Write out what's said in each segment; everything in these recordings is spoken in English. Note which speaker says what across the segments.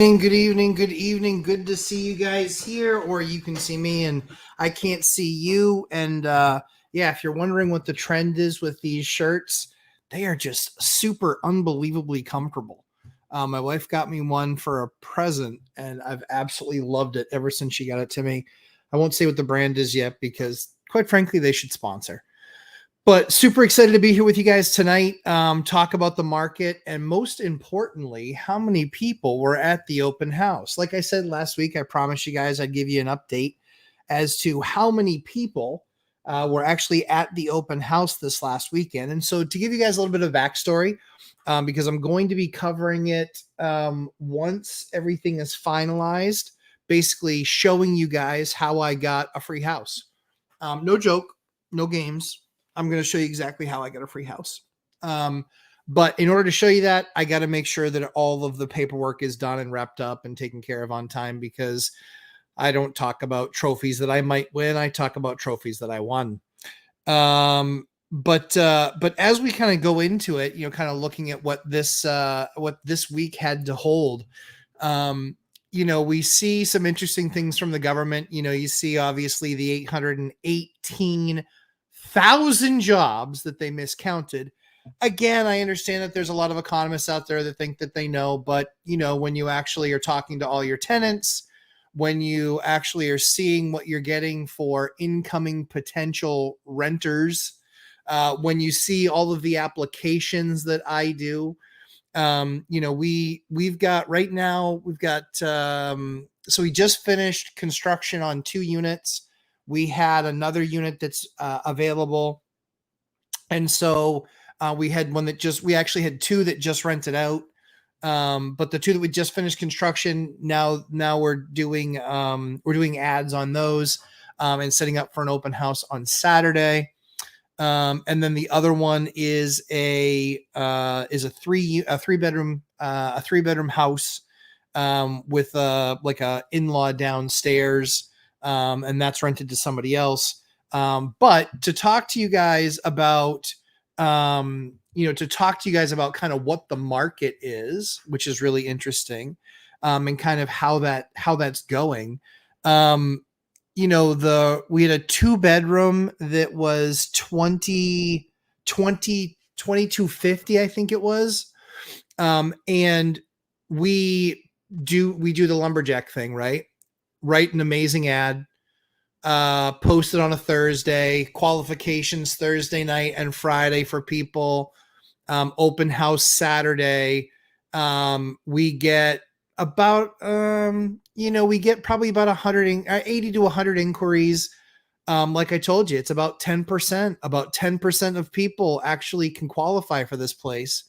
Speaker 1: Good evening, good evening. Good to see you guys here, or you can see me and I can't see you. And yeah, if you're wondering what the trend is with these shirts, they are just super unbelievably comfortable. My wife got me one for a present, and I've absolutely loved it ever since she got it to me. I won't say what the brand is yet because, quite frankly, they should sponsor. But super excited to be here with you guys tonight, talk about the market, and most importantly, how many people were at the open house. Like I said last week, I promised you guys I'd give you an update as to how many people were actually at the open house this last weekend. And so to give you guys a little bit of backstory, because I'm going to be covering it once everything is finalized, basically showing you guys how I got a free house. No joke, no games. I'm going to show you exactly how I got a free house. But in order to show you that, I got to make sure that all of the paperwork is done and wrapped up and taken care of on time, because I don't talk about trophies that I might win. I talk about trophies that I won. But as we kind of go into it, kind of looking at what this week had to hold, we see some interesting things from the government. You see obviously the 818,000 jobs that they miscounted. Again, I understand that there's a lot of economists out there that think that they know, but when you actually are talking to all your tenants, when you actually are seeing what you're getting for incoming potential renters, when you see all of the applications that I do, we've got right now, so we just finished construction on 2 units. We had another unit that's available. And so we actually had 2 that just rented out. But the 2 that we just finished construction, now we're doing ads on those, and setting up for an open house on Saturday. And then the other one is a 3-bedroom house, with like a in-law downstairs. And that's rented to somebody else. But to talk to you guys about, kind of what the market is, which is really interesting, and kind of how that's going. We had a 2-bedroom that was 2250, I think it was. And we do the lumberjack thing, right? Write an amazing ad, post it on a Thursday, qualifications Thursday night and Friday for people, open house Saturday. We get about, we get probably about 80 to 100 inquiries. Like I told you, it's about 10%. About 10% of people actually can qualify for this place.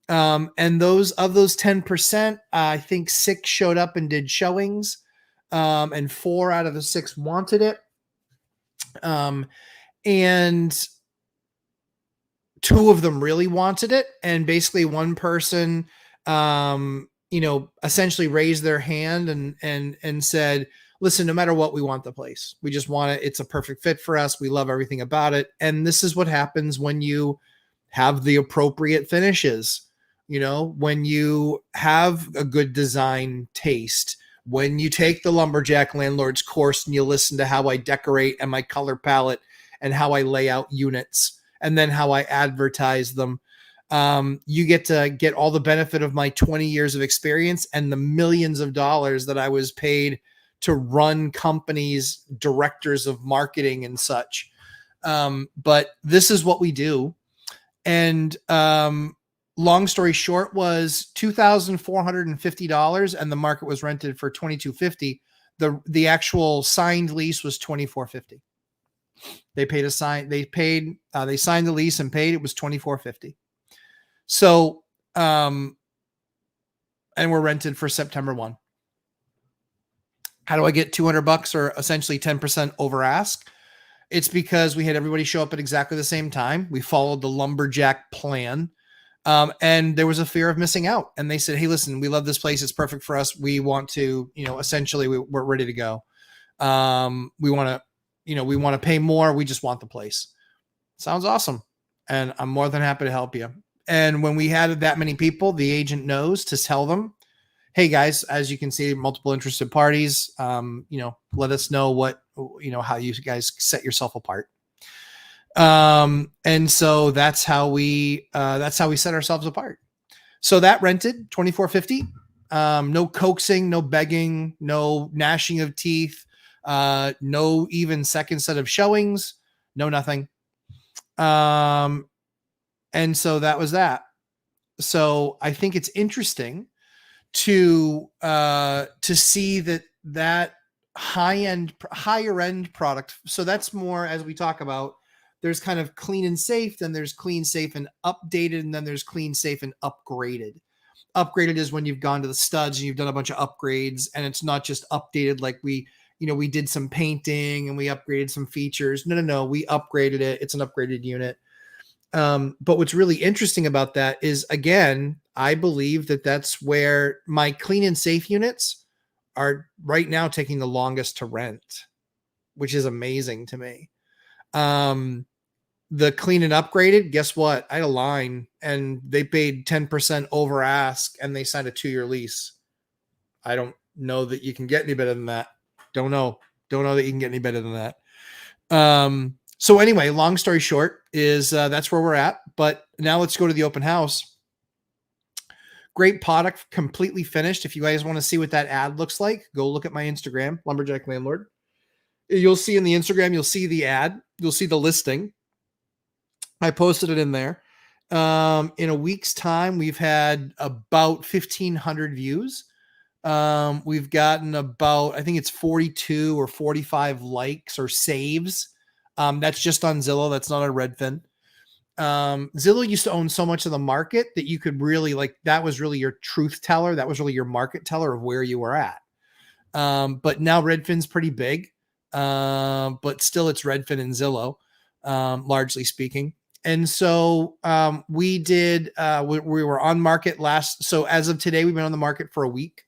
Speaker 1: And those 10%, I think 6 showed up and did showings. And 4 out of the 6 wanted it. And 2 of them really wanted it. And basically one person, essentially raised their hand and said, listen, no matter what, we want the place. We just want it. It's a perfect fit for us. We love everything about it. And this is what happens when you have the appropriate finishes, when you have a good design taste, when you take the lumberjack landlord's course and you listen to how I decorate and my color palette and how I lay out units and then how I advertise them. You get to get all the benefit of my 20 years of experience and the millions of dollars that I was paid to run companies, directors of marketing and such. But this is what we do. And long story short was $2,450, and the market was rented for $2,250. The actual signed lease was $2,450. They signed the lease and paid. It was $2,450. So, and we're rented for September 1. How do I get $200 or essentially 10% over ask? It's because we had everybody show up at exactly the same time. We followed the lumberjack plan. And there was a fear of missing out. And they said, hey, listen, we love this place. It's perfect for us. We want to, essentially we're ready to go. We want to pay more. We just want the place. Sounds awesome. And I'm more than happy to help you. And when we had that many people, the agent knows to tell them, hey guys, as you can see, multiple interested parties. Let us know what, how you guys set yourself apart. And so that's how we set ourselves apart. So that rented $24.50. No coaxing, no begging, no gnashing of teeth, no even second set of showings, no nothing. And so that was that. So I think it's interesting to see that higher end product. So that's more, as we talk about, there's kind of clean and safe, then there's clean, safe, and updated, and then there's clean, safe, and upgraded. Upgraded is when you've gone to the studs and you've done a bunch of upgrades, and it's not just updated like we did some painting and we upgraded some features. No, we upgraded it. It's an upgraded unit. But what's really interesting about that is, again, I believe that that's where my clean and safe units are right now taking the longest to rent, which is amazing to me. The clean and upgraded, guess what? I had a line and they paid 10% over ask and they signed a 2-year lease. I don't know that you can get any better than that. Don't know that you can get any better than that. So anyway, long story short is that's where we're at. But now let's go to the open house. Great product, completely finished. If you guys want to see what that ad looks like, go look at my Instagram, Lumberjack Landlord. You'll see in the Instagram, you'll see the ad, you'll see the listing. I posted it in there. In a week's time, we've had about 1,500 views. We've gotten about, I think it's 42 or 45 likes or saves. That's just on Zillow. That's not on Redfin. Zillow used to own so much of the market that you could really that was really your truth teller. That was really your market teller of where you were at. But now Redfin's pretty big. But still it's Redfin and Zillow, largely speaking. And so, we were on market so as of today, we've been on the market for a week.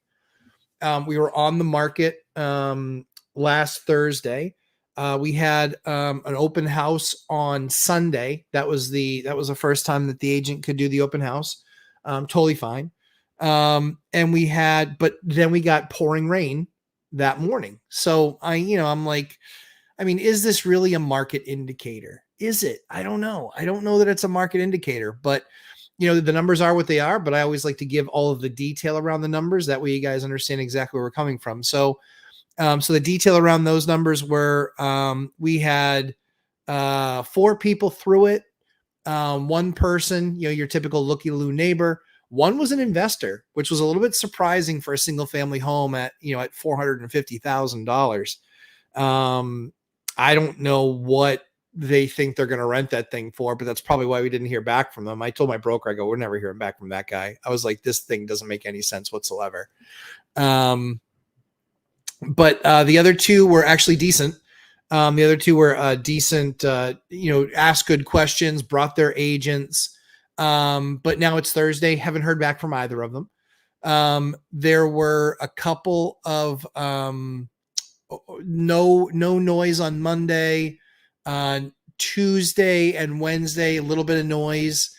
Speaker 1: We were on the market, last Thursday. We had an open house on Sunday. That was the first time that the agent could do the open house. Totally fine. And but then we got pouring rain that morning. So I'm like, is this really a market indicator? Is it? I don't know. I don't know that it's a market indicator, but the numbers are what they are, but I always like to give all of the detail around the numbers. That way you guys understand exactly where we're coming from. So the detail around those numbers were, we had 4 people through it. One person, your typical looky-loo neighbor. One was an investor, which was a little bit surprising for a single family home at $450,000. I don't know what they think they're going to rent that thing for, but that's probably why we didn't hear back from them. I told my broker, I go, we're never hearing back from that guy. I was like, this thing doesn't make any sense whatsoever. But the other 2 were actually decent. The other 2 were decent, asked good questions, brought their agents. But now it's Thursday. Haven't heard back from either of them. There were a couple of no noise on Monday. Tuesday and Wednesday, a little bit of noise.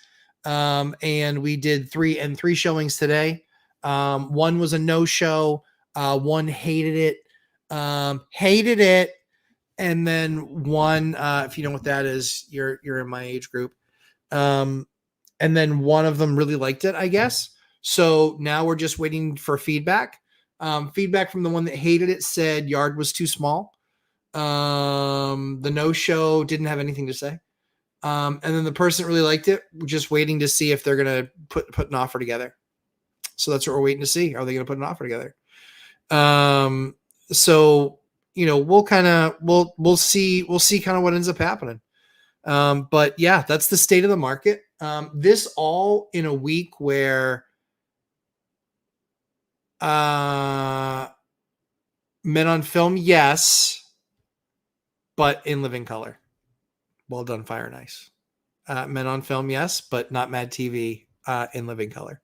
Speaker 1: And we did 3 showings today. One was a no-show. One hated it. And then one, if you know what that is, you're in my age group. And then one of them really liked it, I guess. So now we're just waiting for feedback. Feedback from the one that hated it said yard was too small. The no-show didn't have anything to say. And then the person that really liked it, we're just waiting to see if they're going to put an offer together. So that's what we're waiting to see. Are they going to put an offer together? So, we'll see kind of what ends up happening. But yeah, that's the state of the market. This all in a week where, men on film, yes, but in living color. Well done, Fire and Ice. Men on film, yes, but not Mad TV, in living color.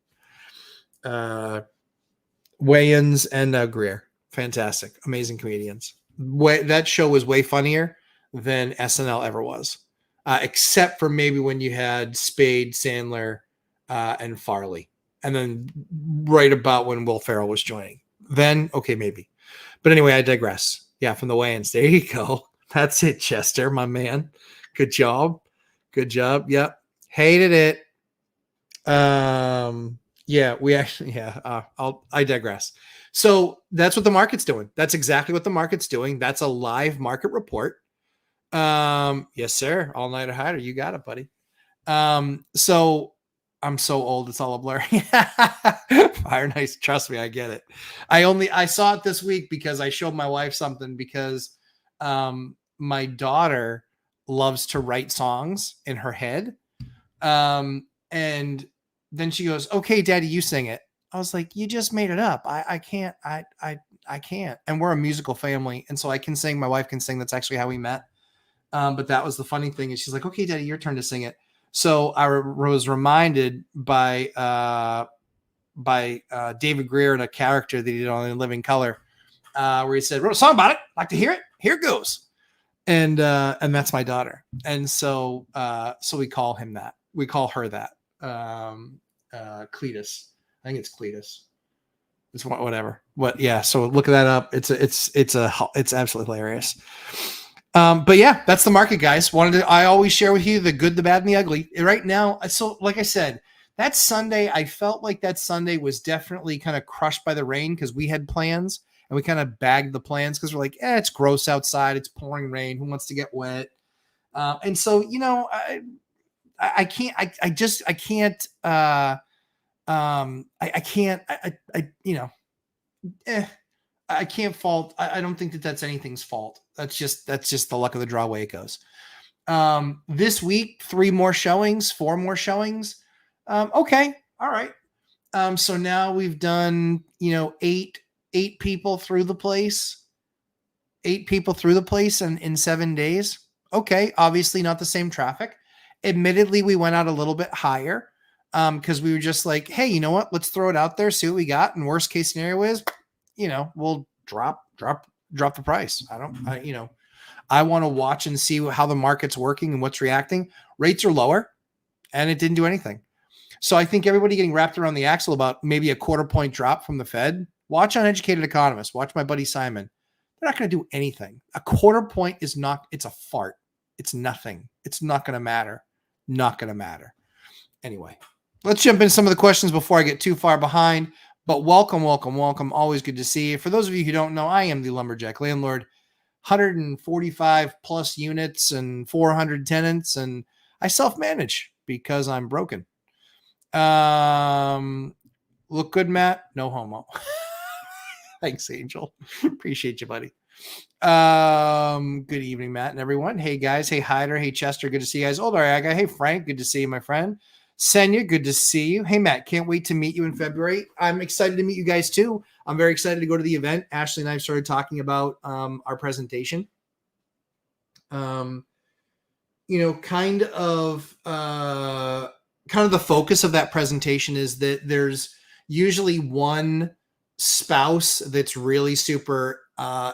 Speaker 1: Wayans and Greer. Fantastic. Amazing comedians. That show was way funnier than SNL ever was. Except for maybe when you had Spade, Sandler, and Farley. And then right about when Will Ferrell was joining. Then, okay, maybe. But anyway, I digress. Yeah, from the weigh-ins. There you go. That's it, Chester, my man. Good job. Good job. Yep. Hated it. Yeah, we actually, I digress. So that's what the market's doing. That's exactly what the market's doing. That's a live market report. Yes, sir. All nighter hider. You got it, buddy. So I'm so old, it's all a blur. Fire nice. Trust me, I get it. I saw it this week because I showed my wife something because my daughter loves to write songs in her head. And then she goes, "Okay, Daddy, you sing it." I was like, "You just made it up. I can't. I can't." And we're a musical family, and so I can sing. My wife can sing. That's actually how we met. But that was the funny thing is she's like, "Okay, Daddy, your turn to sing it." So I was reminded by David Greer in a character that he did on In Living Color, where he said, "Wrote a song about it. Like to hear it? Here it goes." And that's my daughter. And so we call him that. We call her that. Cletus. I think it's Cletus. It's whatever. What? Yeah. So look that up. It's absolutely hilarious. But yeah, that's the market, guys. I always share with you the good, the bad, and the ugly. Right now, so like I said, that Sunday, I felt like that Sunday was definitely kind of crushed by the rain because we had plans and we kind of bagged the plans because we're like, it's gross outside, it's pouring rain. Who wants to get wet? And so, I can't. I can't fault. I don't think that that's anything's fault. That's just the luck of the draw way it goes. This week, 3 more showings, 4 more showings. Okay. All right. So now we've done, 8 people through the place, 8 people through the place in 7 days. Okay. Obviously not the same traffic. Admittedly, we went out a little bit higher because we were just like, hey, you know what? Let's throw it out there, see what we got. And worst case scenario is, we'll drop the price. I want to watch and see how the market's working and what's reacting. Rates are lower and it didn't do anything. So I think everybody getting wrapped around the axle about maybe a quarter point drop from the Fed. Watch Uneducated Economists. Watch my buddy Simon. They're not going to do anything. A quarter point is not, it's a fart. It's nothing. It's not going to matter. Not going to matter. Anyway, let's jump into some of the questions before I get too far behind. But welcome. Always good to see you. For those of you who don't know, I am the Lumberjack Landlord. 145 plus units and 400 tenants, and I self-manage because I'm broken. Look good, Matt? No homo. Thanks, Angel. Appreciate you, buddy. Good evening, Matt and everyone. Hey, guys. Hey, Hyder. Hey, Chester. Good to see you guys. Old Ariaga. Hey, Frank. Good to see you, my friend. Senya, good to see you. Hey, Matt, can't wait to meet you in February. I'm excited to meet you guys, too. I'm very excited to go to the event. Ashley and I started talking about our presentation. Kind of the focus of that presentation is that there's usually one spouse that's really super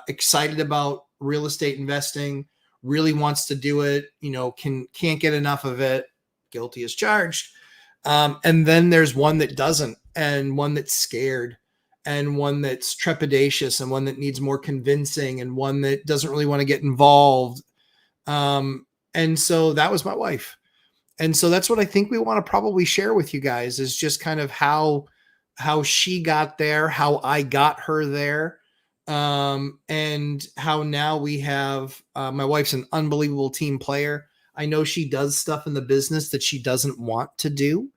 Speaker 1: excited about real estate investing, really wants to do it, can't get enough of it, guilty as charged. And then there's one that doesn't, and one that's scared, and one that's trepidatious, and one that needs more convincing, and one that doesn't really want to get involved. And so that was my wife. And so that's what I think we want to probably share with you guys is just kind of how she got there, how I got her there. And how now we have, my wife's an unbelievable team player. I know she does stuff in the business that she doesn't want to do.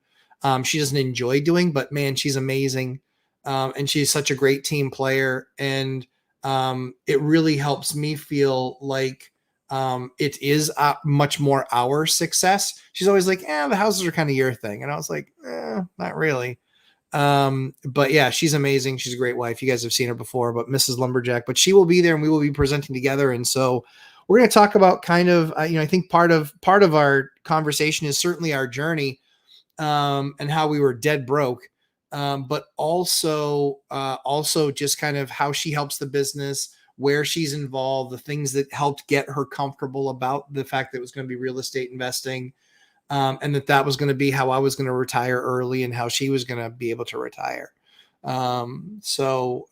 Speaker 1: She doesn't enjoy doing, but man, she's amazing. And she's such a great team player. And it really helps me feel like it is much more our success. She's always like, the houses are kind of your thing. And I was like, not really. But yeah, she's amazing. She's a great wife. You guys have seen her before, but Mrs. Lumberjack, but she will be there and we will be presenting together. And so we're going to talk about kind of, I think part of our conversation is certainly our journey, and how we were dead broke. But also just kind of how she helps the business, where she's involved, the things that helped get her comfortable about the fact that it was going to be real estate investing. and that was going to be how I was going to retire early and how she was going to be able to retire. So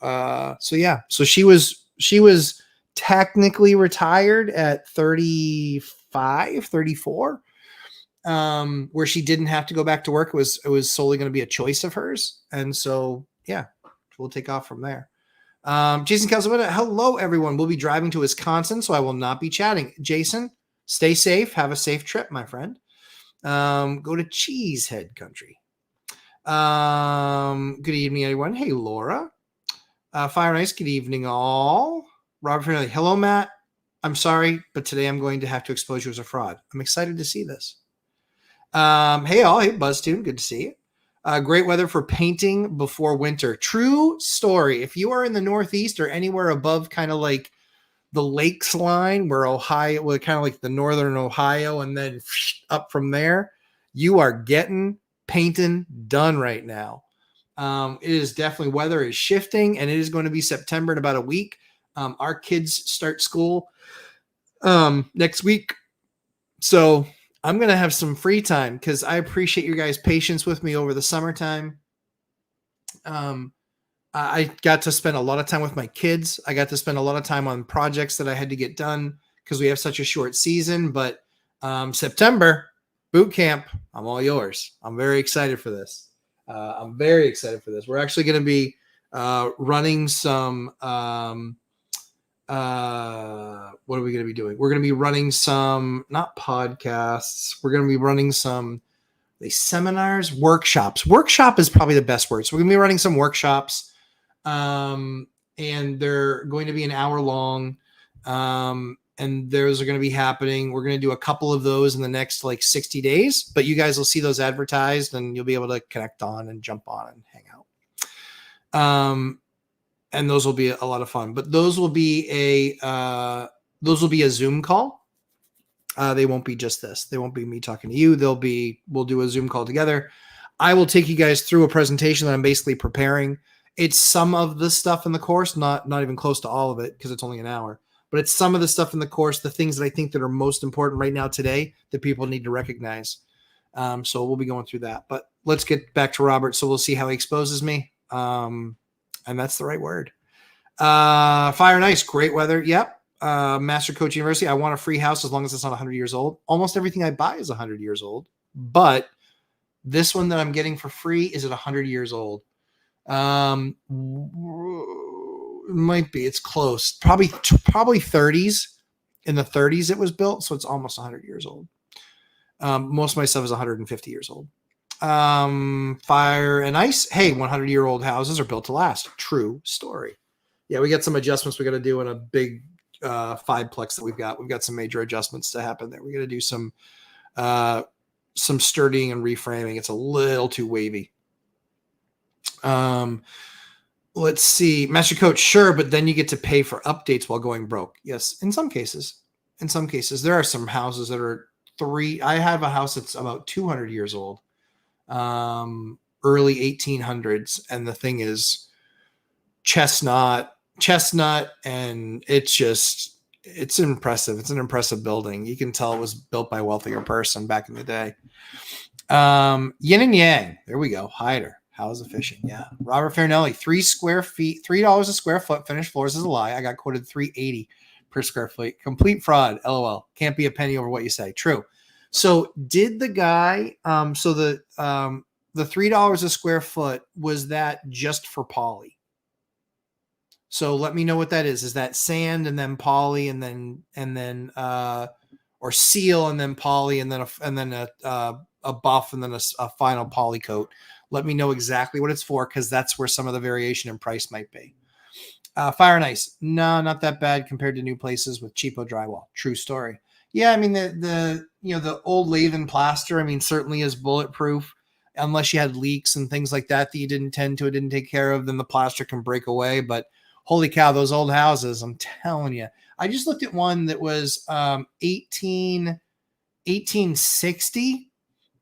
Speaker 1: yeah, so she was technically retired at 35, 34, where she didn't have to go back to work. It was solely going to be a choice of hers. And so, yeah, we'll take off from there. Jason Calzabetta, hello everyone. We'll be driving to Wisconsin, so I will not be chatting. Jason, stay safe. Have a safe trip, my friend. Go to Cheesehead Country. Good evening, everyone. Hey, Laura. Fire Nice, good evening, all. Robert Finelli, hello, Matt. I'm sorry, but today I'm going to have to expose you as a fraud. I'm excited to see this. Hey, all. Hey, BuzzTune, good to see you. Great weather for painting before winter. True story. If you are in the Northeast or anywhere above kind of like the lakes line where Ohio, well, kind of like the northern Ohio, and then up from there, you are getting painting done right now. It is definitely, weather is shifting, and it is going to be September in about a week. Our kids start school next week, so I'm going to have some free time because I appreciate your guys' patience with me over the summertime. I got to spend a lot of time with my kids. I got to spend a lot of time on projects that I had to get done because we have such a short season. But September, boot camp, I'm all yours. I'm very excited for this. We're actually going to be running some. What are we going to be doing? We're going to be running some, not podcasts. We're going to be running some seminars, workshops. Workshop is probably the best word. So we're going to be running some workshops. And they're going to be an hour long. And those are going to be happening. We're going to do a couple of those in the next like 60 days, but you guys will see those advertised and you'll be able to connect on and jump on and hang out. And those will be a lot of fun, but those will be a Zoom call. They won't be just this. They won't be me talking to you. We'll do a Zoom call together. I will take you guys through a presentation that I'm basically preparing. It's some of the stuff in the course, not even close to all of it because it's only an hour, but it's some of the stuff in the course, the things that I think that are most important right now today that people need to recognize. So we'll be going through that, but let's get back to Robert. So we'll see how he exposes me. And that's the right word. Fire Nice, great weather. Yep. Master Coach University. I want a free house as long as it's not 100 years old. Almost everything I buy is 100 years old, but this one that I'm getting for free is at 100 years old. It might be. It's close. Probably 30s. In the 30s it was built, so it's almost 100 years old. Most of my stuff is 150 years old. Fire and Ice. Hey, 100-year-old houses are built to last. True story. Yeah, we got some adjustments we got to do in a big fiveplex that we've got. We've got some major adjustments to happen there. We got to do some sturdying and reframing. It's a little too wavy. Let's see. Master Coach, sure, but then you get to pay for updates while going broke. Yes, in some cases. There are some houses that are I have a house that's about 200 years old. Early 1800s, and the thing is chestnut, and it's impressive. It's an impressive building. You can tell it was built by a wealthier person back in the day. Yin and Yang, there we go. Hider, how's the fishing? Yeah. Robert Farinelli, $3 a square foot, finished floors is a lie. I got quoted $3.80 per square foot. Complete fraud. LOL. Can't be a penny over what you say. True. So did the guy, the $3 a square foot, was that just for poly? So let me know what that is. Is that sand and then poly and then or seal and then poly and then a buff and then a final poly coat? Let me know exactly what it's for, because that's where some of the variation in price might be. Fire and Ice. No, not that bad compared to new places with cheapo drywall. True story. Yeah, I mean the old lath plaster, I mean, certainly is bulletproof, unless you had leaks and things like that you didn't take care of, then the plaster can break away. But holy cow, those old houses, I'm telling you. I just looked at one that was 1860,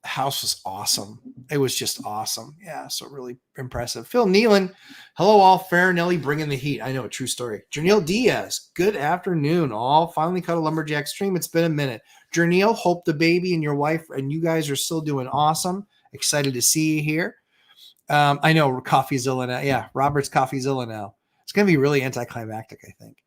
Speaker 1: The house was awesome. It was just awesome. Yeah, so really impressive. Phil Nealon, hello all. Farinelli bringing the heat. I know, a true story. Janelle Diaz, good afternoon all. Finally caught a lumberjack stream. It's been a minute. Janelle, hope the baby and your wife and you guys are still doing awesome. Excited to see you here. I know CoffeeZilla now. Yeah, Robert's CoffeeZilla now. It's going to be really anticlimactic, I think.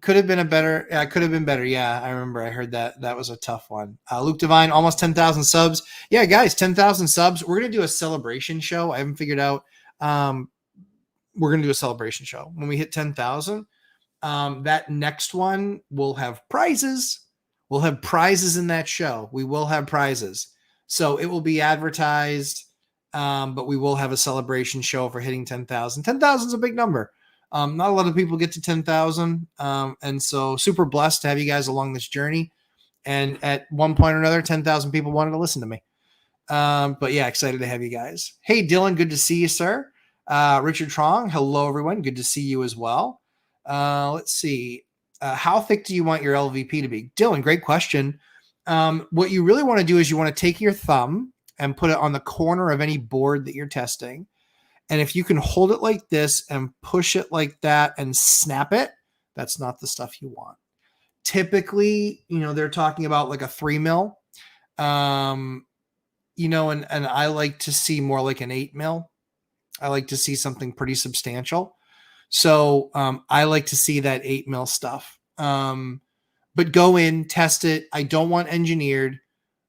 Speaker 1: Could have been could have been better. Yeah, I remember. I heard that. That was a tough one. Luke Devine, almost 10,000 subs. Yeah, guys, 10,000 subs. We're going to do a celebration show. I haven't figured out. We're going to do a celebration show. When we hit 10,000, that next one will have prizes. We'll have prizes in that show. We will have prizes. So it will be advertised. But we will have a celebration show for hitting 10,000. 10,000 is a big number. Not a lot of people get to 10,000. And so super blessed to have you guys along this journey. And at one point or another, 10,000 people wanted to listen to me. But yeah, excited to have you guys. Hey, Dylan, good to see you, sir. Richard Trong, hello, everyone. Good to see you as well. Let's see. How thick do you want your LVP to be? Dylan, great question. What you really want to do is you want to take your thumb and put it on the corner of any board that you're testing. And if you can hold it like this and push it like that and snap it, that's not the stuff you want. Typically, they're talking about like a 3 mil, and I like to see more like an 8 mil. I like to see something pretty substantial. So I like to see that 8 mil stuff. But go in, test it. I don't want engineered.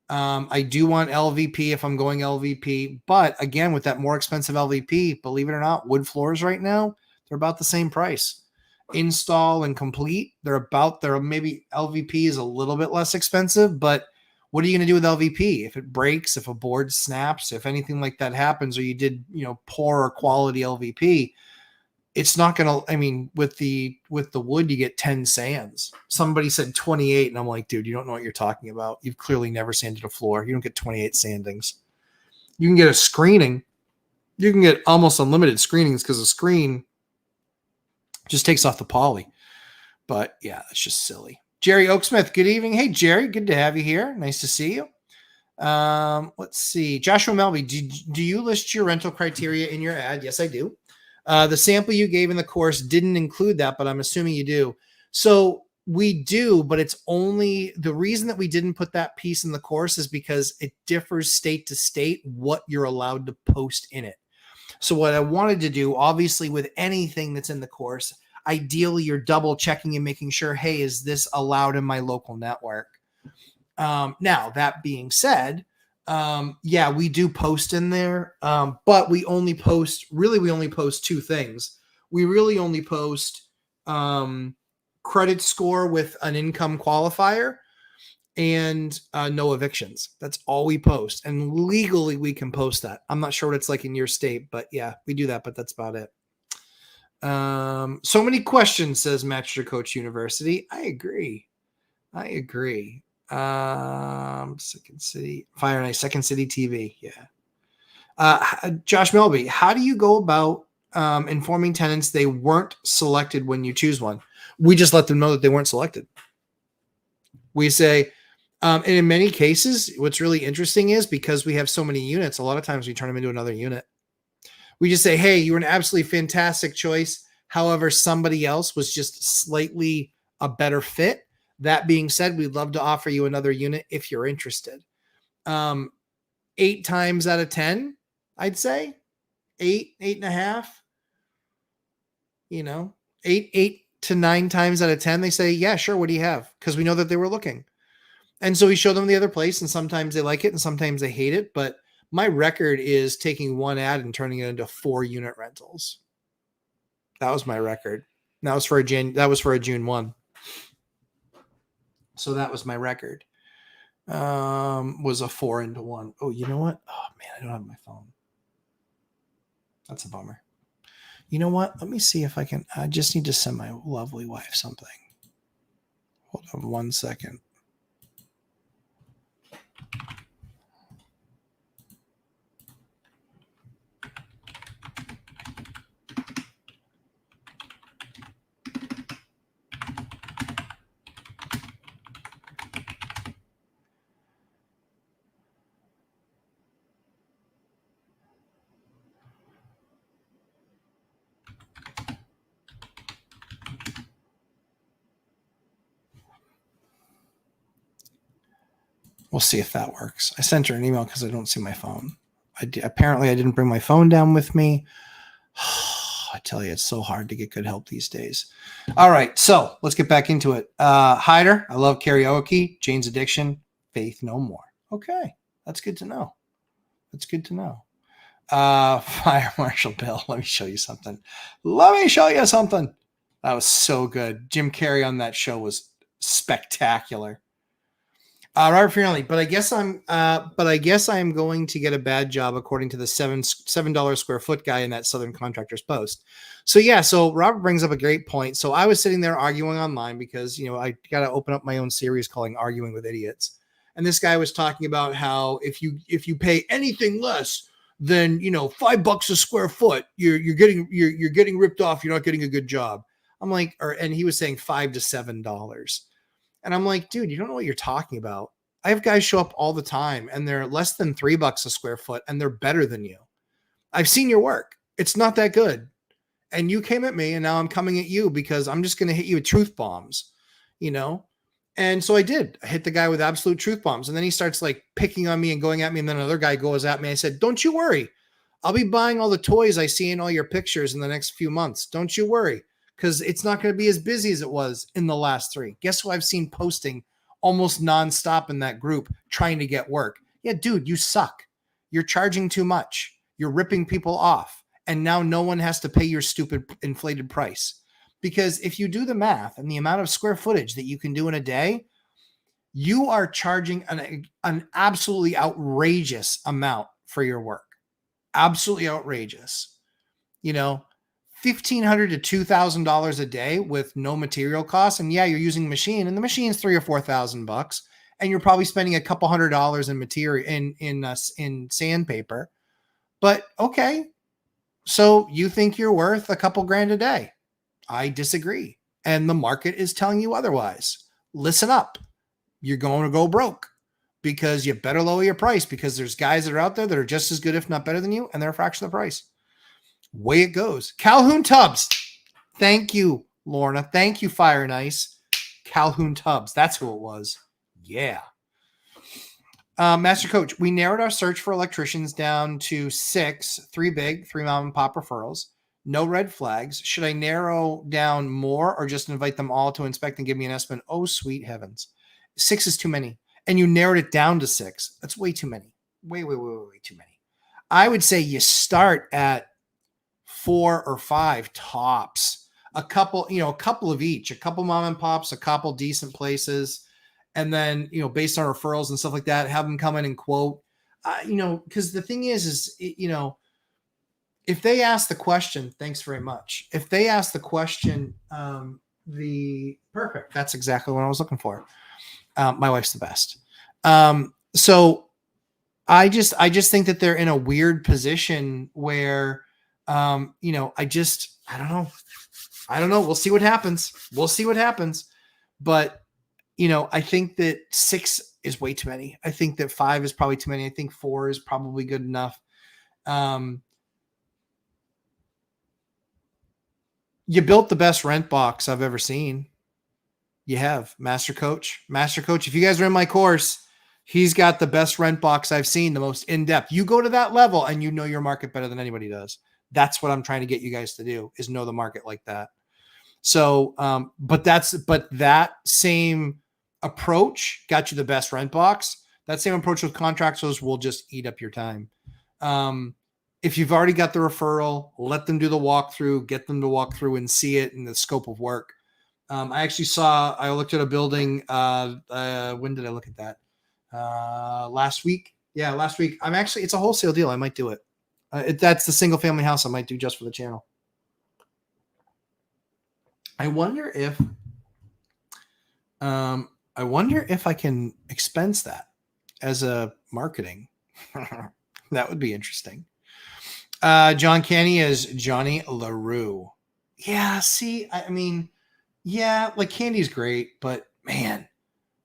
Speaker 1: I do want LVP if I'm going LVP, but again, with that more expensive LVP, believe it or not, wood floors right now, they're about the same price. Install and complete, they're maybe LVP is a little bit less expensive, but what are you going to do with LVP? If it breaks, if a board snaps, if anything like that happens, or you did, poorer quality LVP, it's not going to, with the wood, you get 10 sands. Somebody said 28. And I'm like, dude, you don't know what you're talking about. You've clearly never sanded a floor. You don't get 28 sandings. You can get a screening. You can get almost unlimited screenings because the screen just takes off the poly. But yeah, that's just silly. Jerry Oaksmith, good evening. Hey, Jerry, good to have you here. Nice to see you. Let's see. Joshua Melby, do you list your rental criteria in your ad? Yes, I do. The sample you gave in the course didn't include that, but I'm assuming you do. So we do, but it's only the reason that we didn't put that piece in the course is because it differs state to state what you're allowed to post in it. So what I wanted to do, obviously, with anything that's in the course, ideally you're double checking and making sure, hey, is this allowed in my local network? Now, that being said, yeah, we do post in there, but we only post two things. We really only post credit score with an income qualifier and no evictions. That's all we post. And legally, we can post that. I'm not sure what it's like in your state, but yeah, we do that, but that's about it. So many questions, says Master Coach University. I agree. Second City Fire Night, Second City TV. Yeah. Josh Melby, how do you go about informing tenants they weren't selected when you choose one? We just let them know that they weren't selected. We say, and in many cases, what's really interesting is because we have so many units, a lot of times we turn them into another unit. We just say, hey, you were an absolutely fantastic choice. However, somebody else was just slightly a better fit. That being said, we'd love to offer you another unit if you're interested. 8 times out of 10, I'd say 8.5, 8 to 9 times out of 10, they say, yeah, sure. What do you have? Because we know that they were looking. And so we show them the other place, and sometimes they like it and sometimes they hate it. But my record is taking one ad and turning it into 4 unit rentals. That was my record. That was for a June 1. So that was my record. Was a 4-1. Oh, you know what? Oh man, I don't have my phone. That's a bummer. You know what? Let me see if I can. I just need to send my lovely wife something. Hold on 1 second. We'll see if that works. I sent her an email because I don't see my phone. Apparently I didn't bring my phone down with me. I tell you, it's so hard to get good help these days. All right, so let's get back into it. Hyder, I love karaoke. Jane's Addiction, Faith No More. Okay, that's good to know. That's good to know. Fire Marshal Bill, let me show you something. That was so good. Jim Carrey on that show was spectacular. Robert Finelli, but I guess I am going to get a bad job according to the $7 square foot guy in that Southern Contractors post. So yeah, so Robert brings up a great point. So I was sitting there arguing online because I got to open up my own series calling Arguing with Idiots, and this guy was talking about how if you pay anything less than $5 a square foot, you're getting ripped off. You're not getting a good job. I'm like, and he was saying $5 to $7. And I'm like, dude, you don't know what you're talking about. I have guys show up all the time and they're less than $3 a square foot and they're better than you. I've seen your work. It's not that good. And you came at me and now I'm coming at you because I'm just going to hit you with truth bombs, And so I did. I hit the guy with absolute truth bombs. And then he starts like picking on me and going at me. And then another guy goes at me. I said, don't you worry. I'll be buying all the toys I see in all your pictures in the next few months. Don't you worry. Because it's not going to be as busy as it was in the last 3. Guess who I've seen posting almost nonstop in that group trying to get work? Yeah, dude, you suck. You're charging too much. You're ripping people off. And now no one has to pay your stupid inflated price. Because if you do the math and the amount of square footage that you can do in a day, you are charging an absolutely outrageous amount for your work. Absolutely outrageous. $1,500 to $2,000 a day with no material costs. And yeah, you're using a machine and the machine's $3,000 or $4,000 and you're probably spending a couple $100 in material in sandpaper. But okay. So you think you're worth a couple grand a day. I disagree. And the market is telling you otherwise. Listen up. You're going to go broke because you better lower your price because there's guys that are out there that are just as good, if not better than you. And they're a fraction of the price. Way it goes. Calhoun Tubbs. Thank you, Lorna. Thank you, Fire and Ice. Calhoun Tubbs. That's who it was. Yeah. Master Coach, we narrowed our search for electricians down to 6, 3 big, 3 mom and pop referrals. No red flags. Should I narrow down more or just invite them all to inspect and give me an estimate? Oh, sweet heavens. 6 is too many. And you narrowed it down to 6. That's way too many. Way too many. I would say you start at 4 or 5 tops, a couple of each, a couple mom and pops, a couple decent places. And then, based on referrals and stuff like that, have them come in and quote, because the thing is, if they ask the question, thanks very much. If they ask the question, perfect. That's exactly what I was looking for. My wife's the best. So I just think that they're in a weird position where, I don't know. We'll see what happens. But, I think that 6 is way too many. I think that 5 is probably too many. I think 4 is probably good enough. You built the best rent box I've ever seen. You have. Master Coach. If you guys are in my course, he's got the best rent box I've seen, the most in-depth. You go to that level and you know your market better than anybody does. That's what I'm trying to get you guys to do, is know the market like that. So, but that same approach got you the best rent box. That same approach with contractors will just eat up your time. If you've already got the referral, let them do the walkthrough, get them to walk through and see it in the scope of work. I looked at a building. When did I look at that? Last week. Yeah, last week. It's a wholesale deal. I might do it. That's the single family house I might do just for the channel. I wonder if I can expense that as a marketing. That would be interesting. John Canny is Johnny LaRue. Yeah, see, yeah, like Candy's great, but man,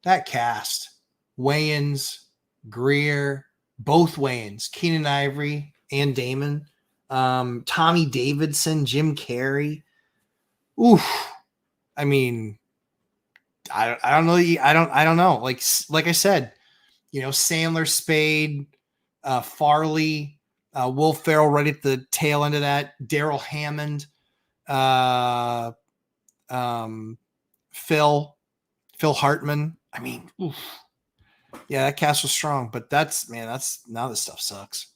Speaker 1: that cast, Wayans, Greer, both Wayans, Keenan Ivory and Damon, Tommy Davidson, Jim Carrey. Oof. I don't know. I don't know. Like I said, Sandler, Spade, Farley, Will Ferrell right at the tail end of that, Daryl Hammond, Phil Hartman. I mean, oof. Yeah, that cast was strong, but that's now this stuff sucks.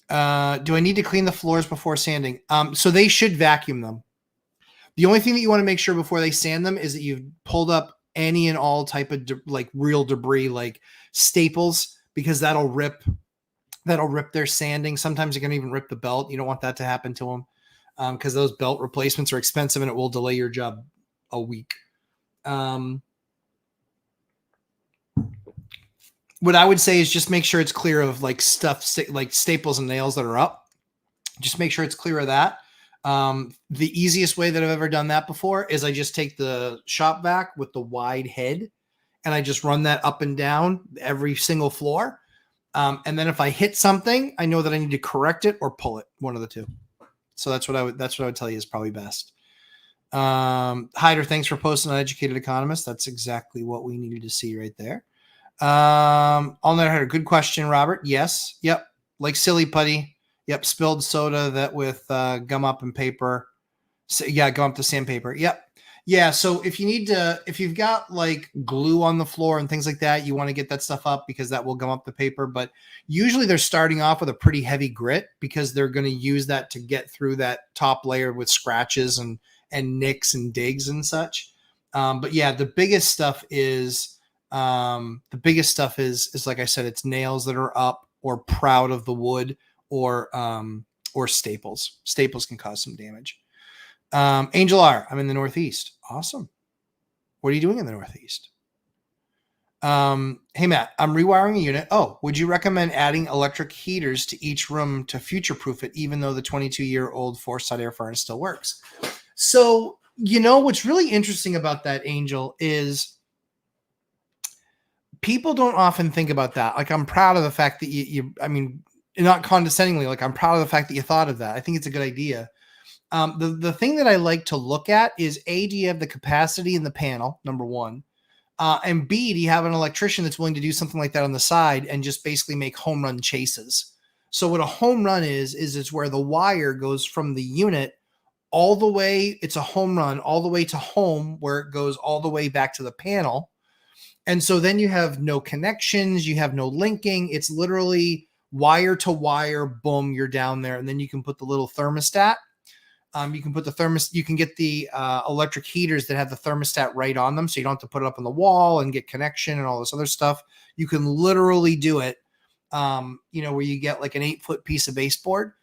Speaker 1: Do I need to clean the floors before sanding? So they should vacuum them. The only thing that you want to make sure before they sand them is that you've pulled up any and all type of real debris, like staples, because that'll rip their sanding. Sometimes you can even rip the belt. You don't want that to happen to them because those belt replacements are expensive and it will delay your job a week. What I would say is just make sure it's clear of stuff like staples and nails that are up. Just make sure it's clear of that. The easiest way that I've ever done that before is I just take the shop vac with the wide head and I just run that up and down every single floor. And then if I hit something, I know that I need to correct it or pull it, one of the two. So that's what I would tell you is probably best. Hyder, thanks for posting on Educated Economist. That's exactly what we needed to see right there. All night Hyder, good question, Robert. Yes. Yep. Like silly putty. Yep. Spilled soda that with gum up and paper. So, yeah, gum up to sandpaper. Yep. Yeah. So if you've got like glue on the floor and things like that, you want to get that stuff up because that will gum up the paper. But usually they're starting off with a pretty heavy grit because they're going to use that to get through that top layer with scratches and nicks and digs and such. But yeah, the biggest stuff is like I said, it's nails that are up or proud of the wood or staples. Staples can cause some damage. Angel R, I'm in the Northeast. Awesome. What are you doing in the Northeast? Hey Matt, I'm rewiring a unit. Oh, would you recommend adding electric heaters to each room to future-proof it, even though the 22-year-old four-side air furnace still works? So, what's really interesting about that, Angel, is people don't often think about that. Like, I'm proud of the fact that I mean, not condescendingly, like I'm proud of the fact that you thought of that. I think it's a good idea. The thing that I like to look at is A, do you have the capacity in the panel, number one? And B, do you have an electrician that's willing to do something like that on the side and just basically make home run chases? So what a home run is it's where the wire goes from the unit all the way, it's a home run all the way to home where it goes all the way back to the panel. And so then you have no connections, you have no linking. It's literally wire to wire, boom, you're down there. And then you can put the little thermostat. You can put the you can get the electric heaters that have the thermostat right on them. So you don't have to put it up on the wall and get connection and all this other stuff. You can literally do it, where you get like an 8-foot piece of baseboard.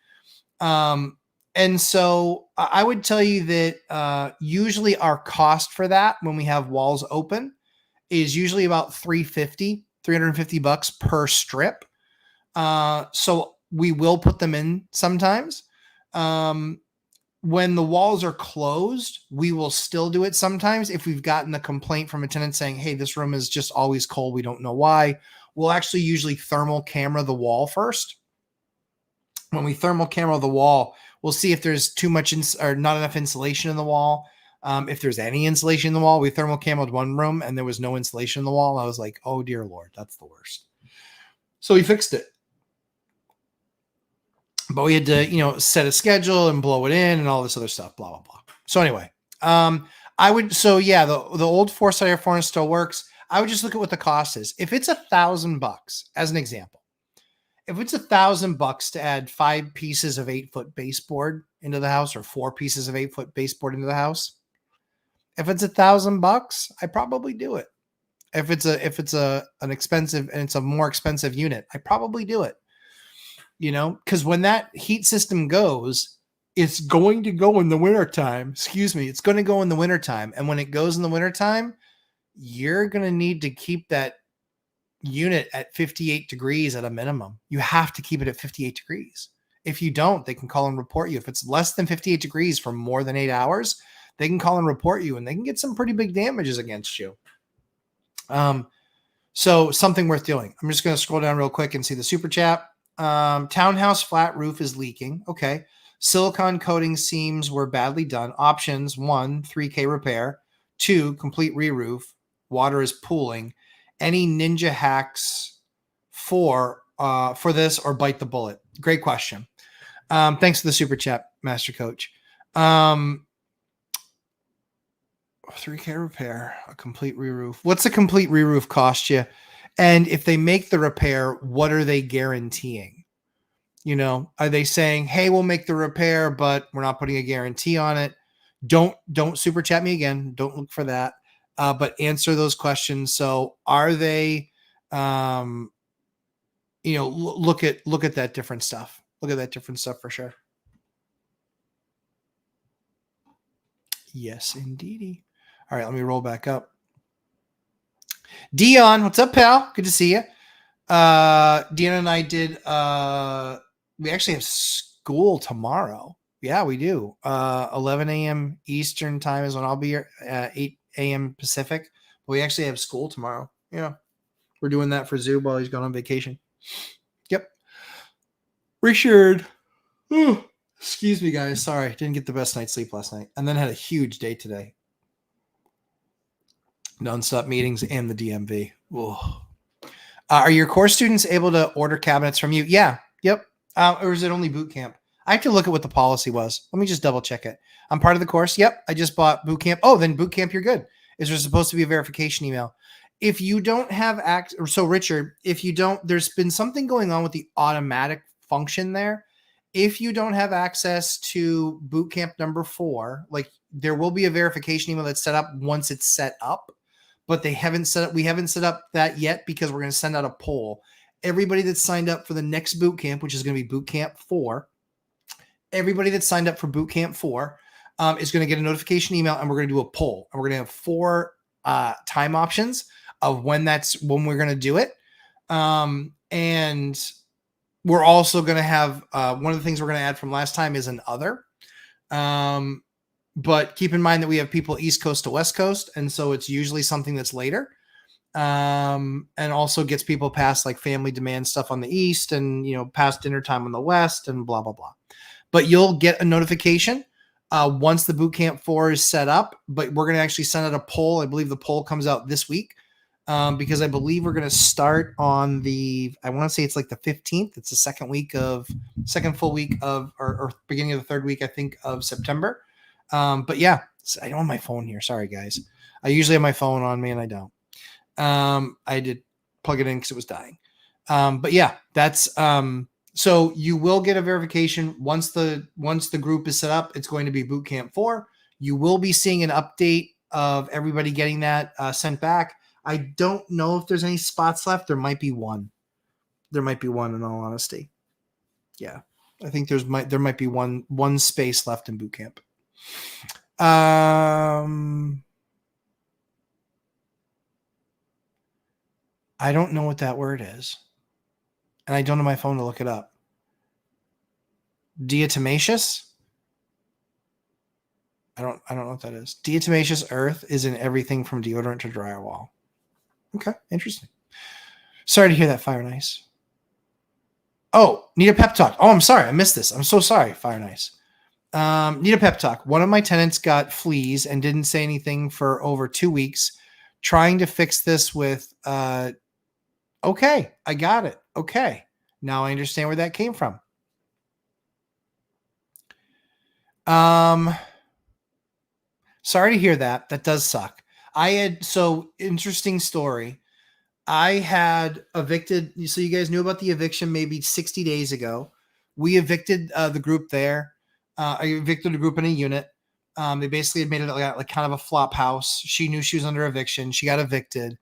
Speaker 1: And so I would tell you that usually our cost for that when we have walls open is usually about $350 per strip. So we will put them in sometimes. When the walls are closed, we will still do it sometimes. If we've gotten a complaint from a tenant saying, hey, this room is just always cold, we don't know why, we'll actually usually thermal camera the wall first. When we thermal camera the wall, we'll see if there's too much or not enough insulation in the wall. If there's any insulation in the wall, we thermal camered one room and there was no insulation in the wall. I was like, oh, dear Lord, that's the worst. So we fixed it. But we had to, set a schedule and blow it in and all this other stuff, blah, blah, blah. So anyway, the old four-side air furnace still works. I would just look at what the cost is. If it's $1,000, as an example, if it's $1,000 to add 5 pieces of 8-foot baseboard into the house or 4 pieces of 8-foot baseboard into the house, if it's $1,000, I probably do it. If it's an expensive and it's a more expensive unit, I probably do it. Because when that heat system goes, it's going to go in the wintertime. It's going to go in the wintertime. And when it goes in the wintertime, you're going to need to keep that unit at 58 degrees at a minimum. You have to keep it at 58 degrees. If you don't, they can call and report you. If it's less than 58 degrees for more than 8 hours, they can call and report you and they can get some pretty big damages against you. So something worth doing. I'm just going to scroll down real quick and see the super chat. Townhouse flat roof is leaking. Okay. Silicone coating seams were badly done. Options: 1, $3K repair. 2, complete re-roof. Water is pooling. any ninja hacks for this, or bite the bullet? Great question. Thanks for the super chat, Master Coach. 3K repair, a complete re-roof. What's a complete re-roof cost you? And if they make the repair, what are they guaranteeing? You know, are they saying, hey, we'll make the repair, but we're not putting a guarantee on it? Don't super chat me again. Don't look for that. But answer those questions. So are they, look at that different stuff. Look at that different stuff for sure. Yes, indeedy. All right, let me roll back up. Dion, what's up, pal? Good to see you. Dion and I did, we actually have school tomorrow. Yeah, we do. 11 a.m. Eastern time is when I'll be here, 8 a.m. Pacific. But we actually have school tomorrow. Yeah. We're doing that for Zub while he's gone on vacation. Yep. Richard. Ooh, excuse me, guys. Sorry. Didn't get the best night's sleep last night. And then had a huge day today. Nonstop meetings and the DMV. Are your course students able to order cabinets from you? Yeah. Yep. Or is it only Bootcamp? I have to look at what the policy was. Let me just double check it. I'm part of the course. Yep. I just bought Bootcamp. Oh, then Bootcamp, you're good. Is there supposed to be a verification email? If you don't have access, so Richard, if you don't, there's been something going on with the automatic function there. If you don't have access to Bootcamp number 4, like there will be a verification email that's set up once it's set up. But we haven't set up that yet because we're going to send out a poll. Everybody that's signed up for the next boot camp, which is going to be Bootcamp 4, everybody that's signed up for Bootcamp 4 is going to get a notification email, and we're going to do a poll. And we're going to have 4 time options of when we're going to do it. And we're also going to have one of the things we're going to add from last time is an other. But keep in mind that we have people East Coast to West Coast. And so it's usually something that's later. And also gets people past like family demand stuff on the East and, past dinner time on the West and blah, blah, blah. But you'll get a notification once the Bootcamp 4 is set up. But we're going to actually send out a poll. I believe the poll comes out this week because I believe we're going to start on I want to say it's like the 15th. It's the second full week of, or beginning of the third week, I think, of September. But yeah, I don't have my phone here. Sorry, guys. I usually have my phone on me and I don't. I did plug it in because it was dying. But yeah, that's, so you will get a verification once the group is set up. It's going to be Bootcamp 4. You will be seeing an update of everybody getting that sent back. I don't know if there's any spots left. There might be one. In all honesty. Yeah. I think there might be one space left in Bootcamp. I don't know what that word is. And I don't have my phone to look it up. Diatomaceous? I don't know what that is. Diatomaceous earth is in everything from deodorant to drywall. Okay, interesting. Sorry to hear that, Fire and Ice. Oh, need a pep talk. Oh, I'm sorry. I missed this. I'm so sorry, Fire and Ice. Need a pep talk. One of my tenants got fleas and didn't say anything for over 2 weeks. Trying to fix this with, okay, I got it. Okay. Now I understand where that came from. Sorry to hear that. That does suck. Interesting story. I had evicted. So you guys knew about the eviction maybe 60 days ago. We evicted the group there. I evicted a group in a unit. They basically had made it like kind of a flop house. She knew she was under eviction. She got evicted.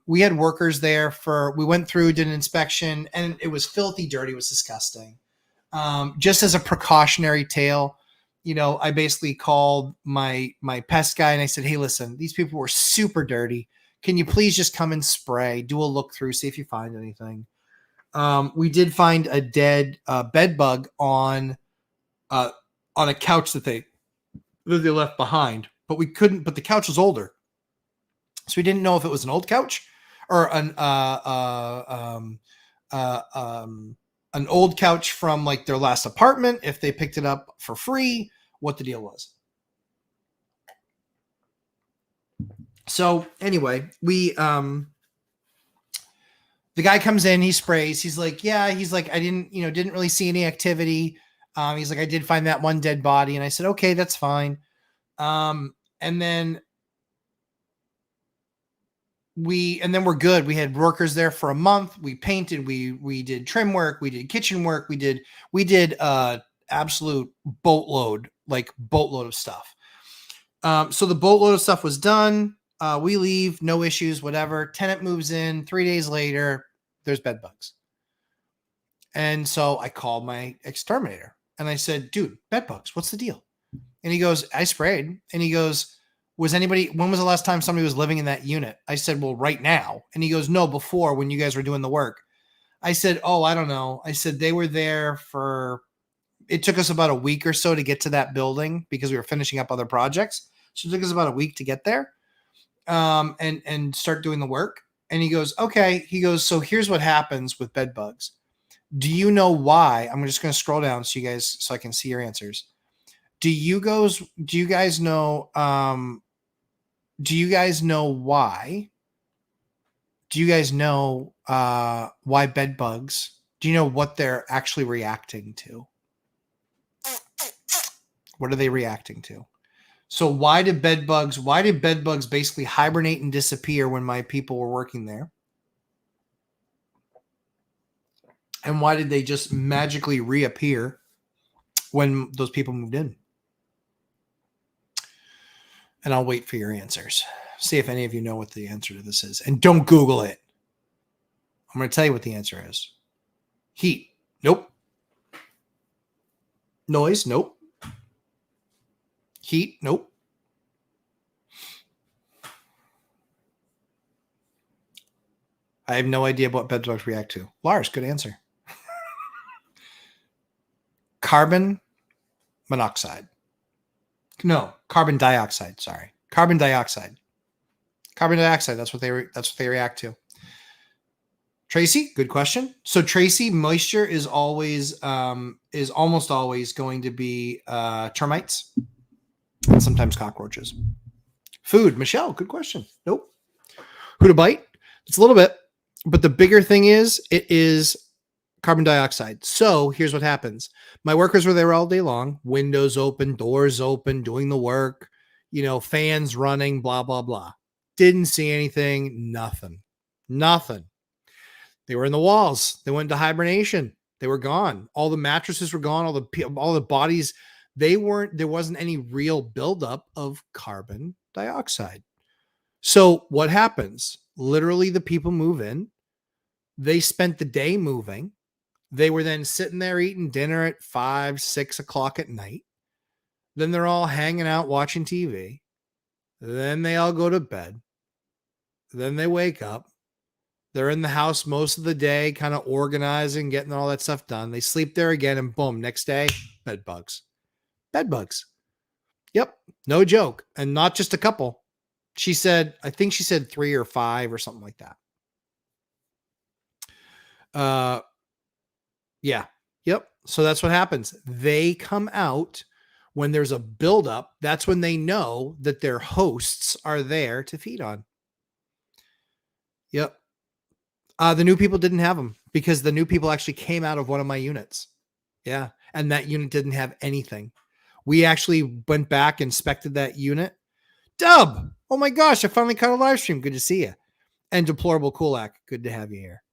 Speaker 1: We had workers there we went through, did an inspection, and it was filthy dirty. It was disgusting. Just as a precautionary tale, I basically called my pest guy and I said, hey, listen, these people were super dirty. Can you please just come and spray, do a look through, see if you find anything. We did find a dead bed bug on a couch that they left behind, but the couch was older. So we didn't know if it was an old couch or an old couch from like their last apartment, if they picked it up for free, what the deal was. So anyway, we The guy comes in, he sprays. He's like, yeah, he's like, I didn't really see any activity. He's like, I did find that one dead body. And I said, okay, that's fine. And then we're good. We had workers there for a month. We painted, we did trim work, we did kitchen work, we did absolute boatload of stuff. So the boatload of stuff was done. We leave, no issues, whatever. Tenant moves in 3 days later, there's bed bugs. And so I called my exterminator and I said, dude, bed bugs, what's the deal? And he goes, I sprayed. And he goes, when was the last time somebody was living in that unit? I said, well, right now. And he goes, no, before, when you guys were doing the work. I said, oh, I don't know. I said, they were there it took us about a week or so to get to that building because we were finishing up other projects. So it took us about a week to get there and start doing the work. And he goes, okay. He goes, so here's what happens with bed bugs. Do you know why? I'm just going to scroll down so I can see your answers. Do you guys know why? Do you guys know why bed bugs? Do you know what they're actually reacting to? What are they reacting to? So why did bed bugs basically hibernate and disappear when my people were working there? And why did they just magically reappear when those people moved in? And I'll wait for your answers. See if any of you know what the answer to this is. And don't Google it. I'm going to tell you what the answer is. Heat. Nope. Noise. Nope. Heat. Nope. I have no idea what bed bugs react to. Lars, good answer. Carbon monoxide. No, carbon dioxide. Sorry. Carbon dioxide. Carbon dioxide. That's what they react to. Tracy, good question. So Tracy, moisture is almost always going to be termites and sometimes cockroaches. Food, Michelle, good question. Nope. Who to bite? It's a little bit, but the bigger thing is it is carbon dioxide. So here's what happens. My workers were there all day long, windows open, doors open, doing the work, fans running, blah, blah, blah. Didn't see anything, nothing. They were in the walls. They went into hibernation. They were gone. All the mattresses were gone. All the bodies, there wasn't any real buildup of carbon dioxide. So what happens? Literally the people move in. They spent the day moving. They were then sitting there eating dinner at 5, 6 o'clock at night. Then they're all hanging out watching TV. Then they all go to bed. Then they wake up. They're in the house most of the day, kind of organizing, getting all that stuff done. They sleep there again, and boom, next day, bed bugs. Bed bugs. Yep, no joke. And not just a couple. I think she said 3 or 5 or something like that. Yeah. Yep. So that's what happens. They come out when there's a buildup. That's when they know that their hosts are there to feed on. Yep. The new people didn't have them because the new people actually came out of one of my units. Yeah. And that unit didn't have anything. We actually went back, inspected that unit. Dub. Oh my gosh. I finally caught a live stream. Good to see you. And Deplorable Kulak. Good to have you here.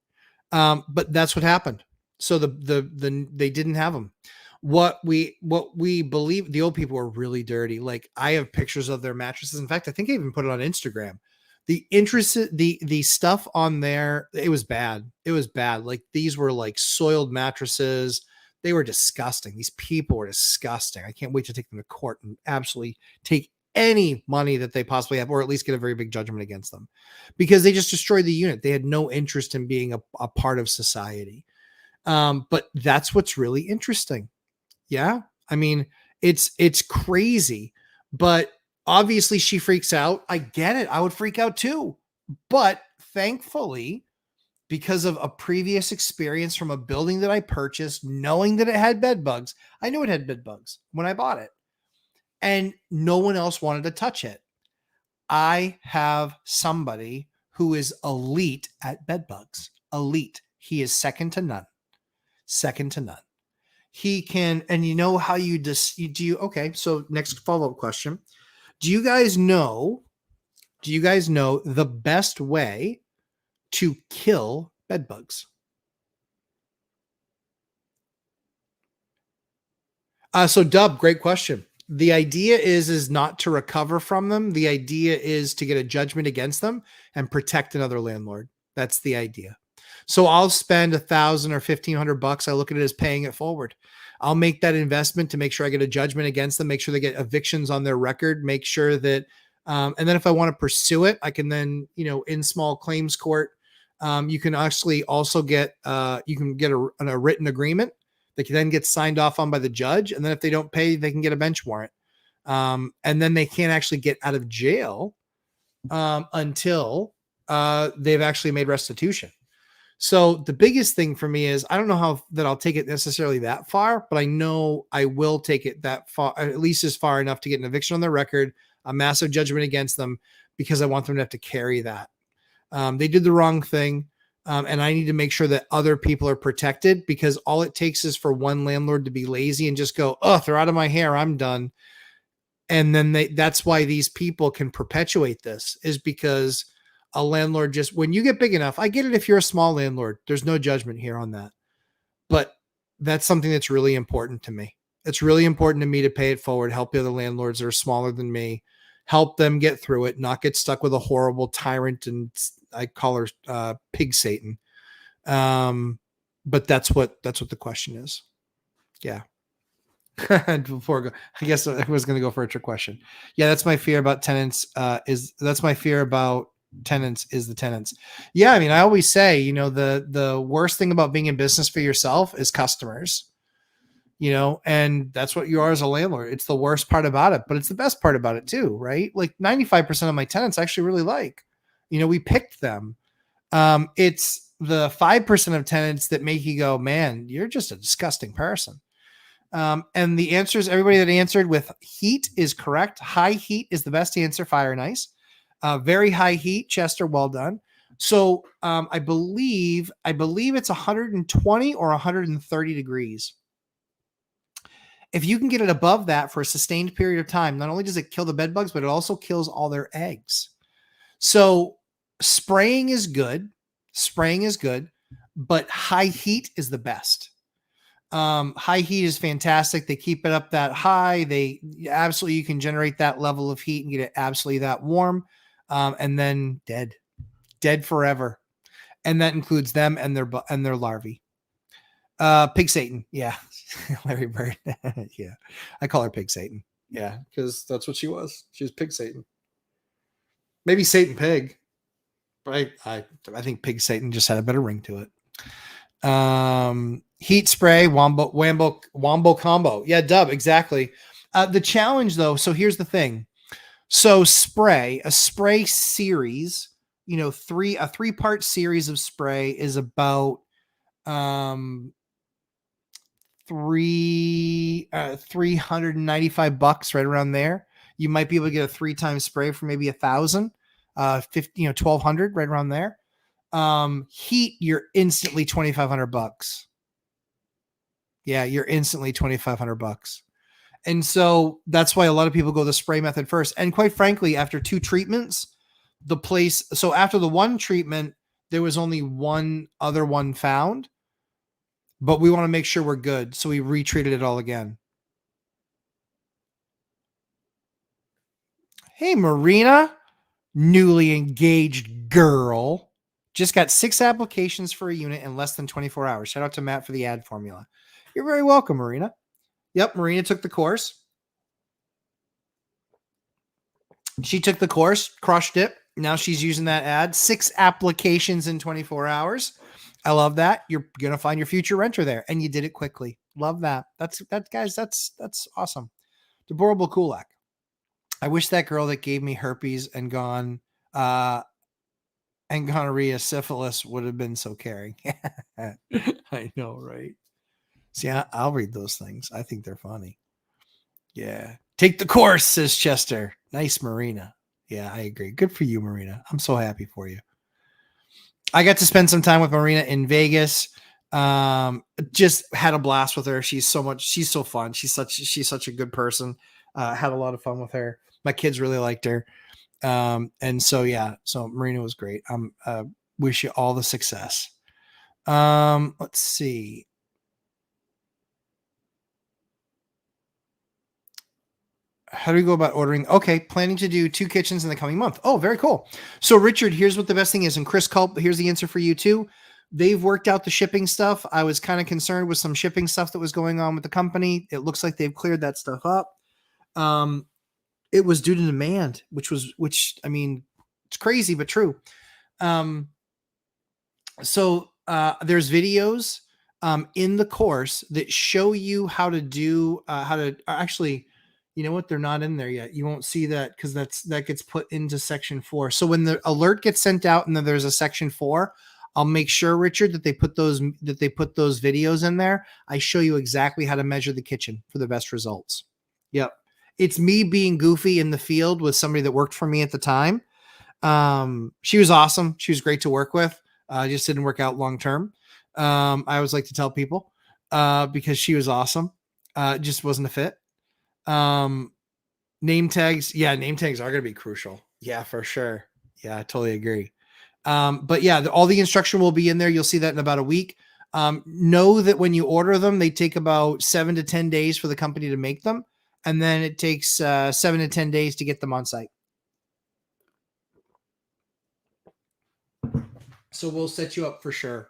Speaker 1: But that's what happened. So they didn't have them. What we believe, the old people were really dirty. Like I have pictures of their mattresses. In fact, I think I even put it on Instagram. The stuff on there, it was bad. It was bad. Like these were like soiled mattresses. They were disgusting. These people were disgusting. I can't wait to take them to court and absolutely take any money that they possibly have, or at least get a very big judgment against them, because they just destroyed the unit. They had no interest in being a part of society. But that's what's really interesting. Yeah. I mean, it's crazy, but obviously she freaks out. I get it. I would freak out too. But thankfully, because of a previous experience from a building that I purchased, knowing that it had bed bugs, I knew it had bed bugs when I bought it, and no one else wanted to touch it. I have somebody who is elite at bed bugs. elite. He is second to none. Second to none. He can, and you know how you okay, so next follow-up question. Do you guys know the best way to kill bed bugs? So Dub, great question. The idea is not to recover from them. The idea is to get a judgment against them and protect another landlord. That's the idea. So I'll spend $1,000 or $1,500. I look at it as paying it forward. I'll make that investment to make sure I get a judgment against them, make sure they get evictions on their record, make sure that, and then if I want to pursue it, I can then, in small claims court, you can actually also get, a written agreement that then gets signed off on by the judge. And then if they don't pay, they can get a bench warrant. And then they can't actually get out of jail until they've actually made restitution. So the biggest thing for me is I don't know how that I'll take it necessarily that far, but I know I will take it that far, at least as far enough to get an eviction on their record, a massive judgment against them, because I want them to have to carry that. They did the wrong thing. And I need to make sure that other people are protected, because all it takes is for one landlord to be lazy and just go, oh, they're out of my hair, I'm done. And then that's why these people can perpetuate this, is because a landlord just, when you get big enough, I get it. If you're a small landlord, there's no judgment here on that, but that's something that's really important to me. It's really important to me to pay it forward, help the other landlords that are smaller than me, help them get through it, not get stuck with a horrible tyrant. And I call her Pig Satan. But that's what the question is. Yeah. Before I guess I was going to go for a trick question. Yeah, that's my fear about tenants. That's my fear about tenants is the tenants. Yeah, I mean, I always say, the worst thing about being in business for yourself is customers. And that's what you are as a landlord. It's the worst part about it, but it's the best part about it too, right? Like 95% of my tenants I actually really like. We picked them. It's the 5% of tenants that make you go, man, you're just a disgusting person. And the answers, everybody that answered with heat is correct. High heat is the best answer. Fire and ice. Very high heat. Chester, well done. So I believe it's 120 or 130 degrees. If you can get it above that for a sustained period of time, not only does it kill the bed bugs, but it also kills all their eggs. So spraying is good. But high heat is the best. High heat is fantastic. They keep it up that high. You can generate that level of heat and get it absolutely that warm. And then dead forever. And that includes them and their larvae. Pig Satan. Yeah. Larry Bird. Yeah. I call her Pig Satan. Yeah. Cause that's what she was. She was Pig Satan. Maybe Satan Pig. But I think Pig Satan just had a better ring to it. Heat spray, wombo combo. Yeah, Dub, exactly. The challenge though, so here's the thing. So a spray series, a 3-part series of spray is about $395, right around there. You might be able to get a 3-time spray for maybe $1,000, 1,200, right around there. Heat, you're instantly $2,500. Yeah, you're instantly $2,500. And so that's why a lot of people go the spray method first. And quite frankly, after 2 treatments, so after the 1 treatment, there was only one other one found, but we want to make sure we're good. So we retreated it all again. Hey, Marina, newly engaged girl, just got 6 applications for a unit in less than 24 hours. Shout out to Matt for the ad formula. You're very welcome, Marina. Yep, Marina took the course. She took the course, crushed it. Now she's using that ad. 6 applications in 24 hours. I love that. You're going to find your future renter there. And you did it quickly. Love that. That's awesome. Deborah Kulak. I wish that girl that gave me herpes and gonorrhea, syphilis would have been so caring. I know, right? See, I'll read those things. I think they're funny. Yeah. Take the course, says Chester. Nice, Marina. Yeah, I agree. Good for you, Marina. I'm so happy for you. I got to spend some time with Marina in Vegas. Just had a blast with her. She's so fun. She's such a good person. Had a lot of fun with her. My kids really liked her. And so, yeah, so Marina was great. Wish you all the success. Let's see. How do we go about ordering? Okay, planning to do 2 kitchens in the coming month. Oh, very cool. So, Richard, here's what the best thing is. And Chris Culp, here's the answer for you too. They've worked out the shipping stuff. I was kind of concerned with some shipping stuff that was going on with the company. It looks like they've cleared that stuff up. It was due to demand, which I mean, it's crazy, but true. So there's videos in the course that show you how to do actually, you know what, they're not in there yet. You won't see that because that gets put into section 4. So when the alert gets sent out and then there's a section 4, I'll make sure, Richard, that they put those videos in there. I show you exactly how to measure the kitchen for the best results. Yep. It's me being goofy in the field with somebody that worked for me at the time. She was awesome. She was great to work with. Just didn't work out long term. I always like to tell people because she was awesome. Just wasn't a fit. Name tags. Yeah, name tags are going to be crucial. Yeah, for sure. Yeah, I totally agree. But yeah, all the instruction will be in there. You'll see that in about a week. Know that when you order them, they take about 7 to 10 days for the company to make them. And then it takes 7 to 10 days to get them on site. So we'll set you up for sure.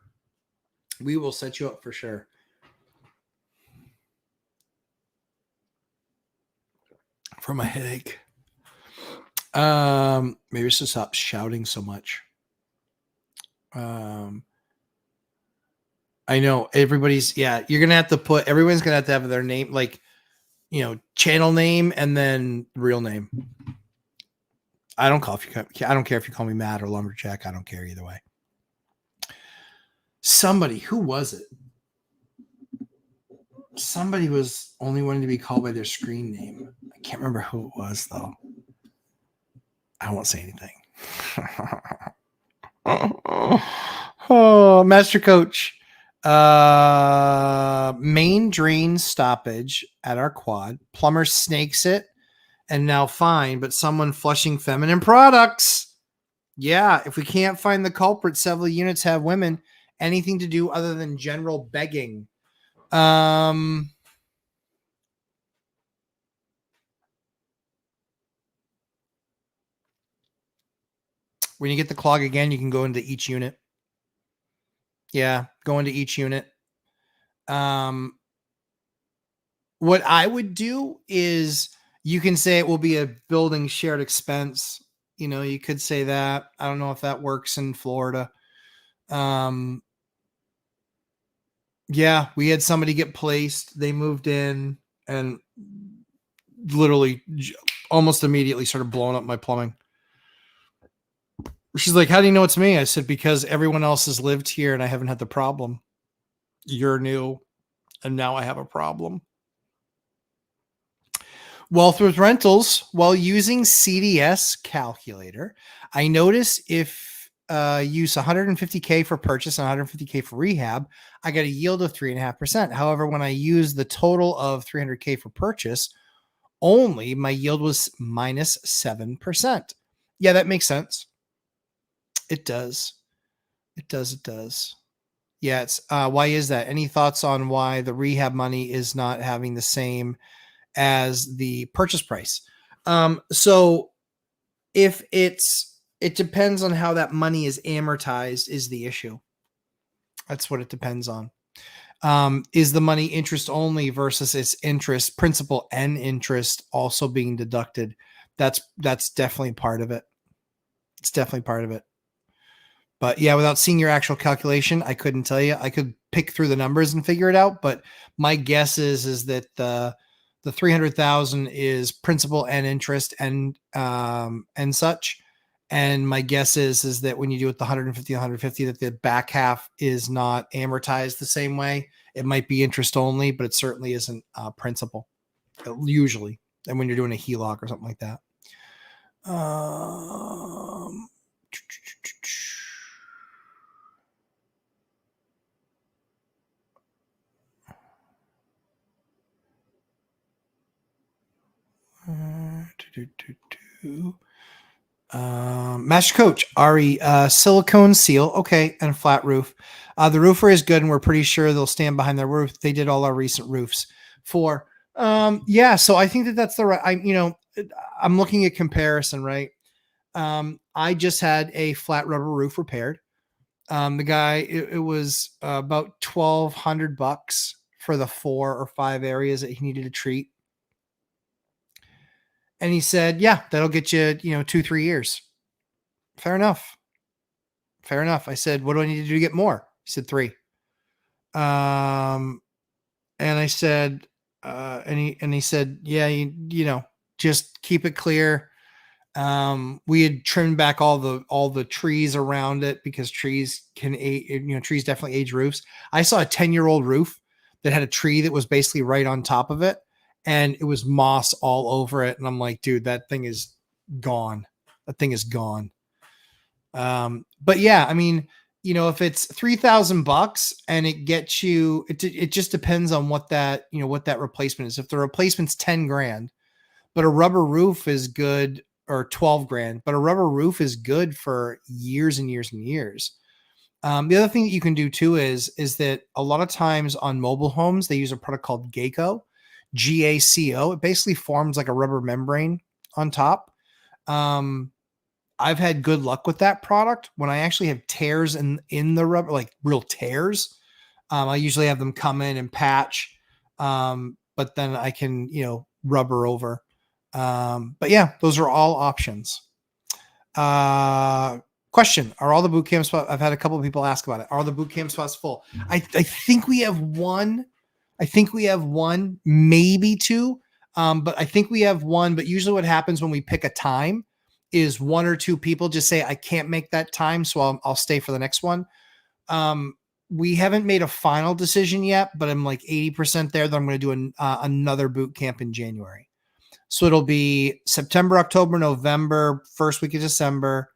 Speaker 1: We will set you up for sure. From a headache. Maybe it's to stop shouting so much. I know everybody's, yeah, you're going to have to put, everyone's going to have their name, like, you know, channel name and then real name. I don't care if you call me Matt or Lumberjack. I don't care either way. Somebody, who was it? Somebody was only wanting to be called by their screen name. I can't remember who it was, though. I won't say anything. Oh, Master Coach. Main drain stoppage at our quad. Plumber snakes it and now fine, but someone flushing feminine products. Yeah, if we can't find the culprit, several units have women. Anything to do other than general begging. When you get the clog again, you can go into each unit. Yeah, go into each unit. What I would do is you can say it will be a building shared expense. You know, you could say that. I don't know if that works in Florida. Yeah, we had somebody get placed. They moved in and literally almost immediately started blowing up my plumbing. She's like, how do you know it's me? I said, because everyone else has lived here and I haven't had the problem. You're new. And now I have a problem. Wealth with rentals, while using CDS calculator, I notice if use 150K for purchase and 150K for rehab, I got a yield of 3.5%. However, when I use the total of 300K for purchase, only my yield was minus 7%. Yeah, that makes sense. It does. It does. Yeah, it's why is that? Any thoughts on why the rehab money is not having the same as the purchase price? So if it depends on how that money is amortized is the issue. That's what it depends on. Is the money interest only versus its interest, principal and interest also being deducted? That's definitely part of it. It's definitely part of it. But yeah, without seeing your actual calculation, I couldn't tell you. I could pick through the numbers and figure it out. But my guess is that the 300,000 is principal and interest and such. And my guess is that when you do it the 150, that the back half is not amortized the same way. It might be interest only, but it certainly isn't principal usually. And when you're doing a HELOC or something like that. Master Coach, Ari, silicone seal. Okay. And a flat roof. The roofer is good, and we're pretty sure they'll stand behind their roof. They did all our recent roofs for, yeah. So I think that that's the right, I'm looking at comparison, right? I just had a flat rubber roof repaired. The guy, it was about $1,200 for the 4 or 5 areas that he needed to treat. And he said, yeah, that'll get you, 2-3 years. Fair enough. I said, what do I need to do to get more? He said 3. And I said, and he said, yeah, just keep it clear. We had trimmed back all the trees around it because trees can age, trees definitely age roofs. I saw a 10-year-old roof that had a tree that was basically right on top of it, and it was moss all over it. And I'm like, dude, that thing is gone. That thing is gone. But yeah, I mean, if it's $3,000 and it gets you, it just depends on what that replacement is. If the replacement's 10 grand, but a rubber roof is good, or 12 grand, but a rubber roof is good for years and years and years. The other thing that you can do too is that a lot of times on mobile homes, they use a product called GACO, GACO. It basically forms like a rubber membrane on top. I've had good luck with that product. When I actually have tears in the rubber, like real tears, I usually have them come in and patch, but then I can, rubber over. But yeah, those are all options. Question: are all the boot camp spots? I've had a couple of people ask about it. Are the boot camp spots full? I think we have one. Maybe 2. But I think we have 1. But usually, what happens when we pick a time is 1 or 2 people just say, I can't make that time, so I'll stay for the next one. We haven't made a final decision yet, but I'm like 80% there that I'm going to do another boot camp in January. So it'll be September, October, November, first week of December,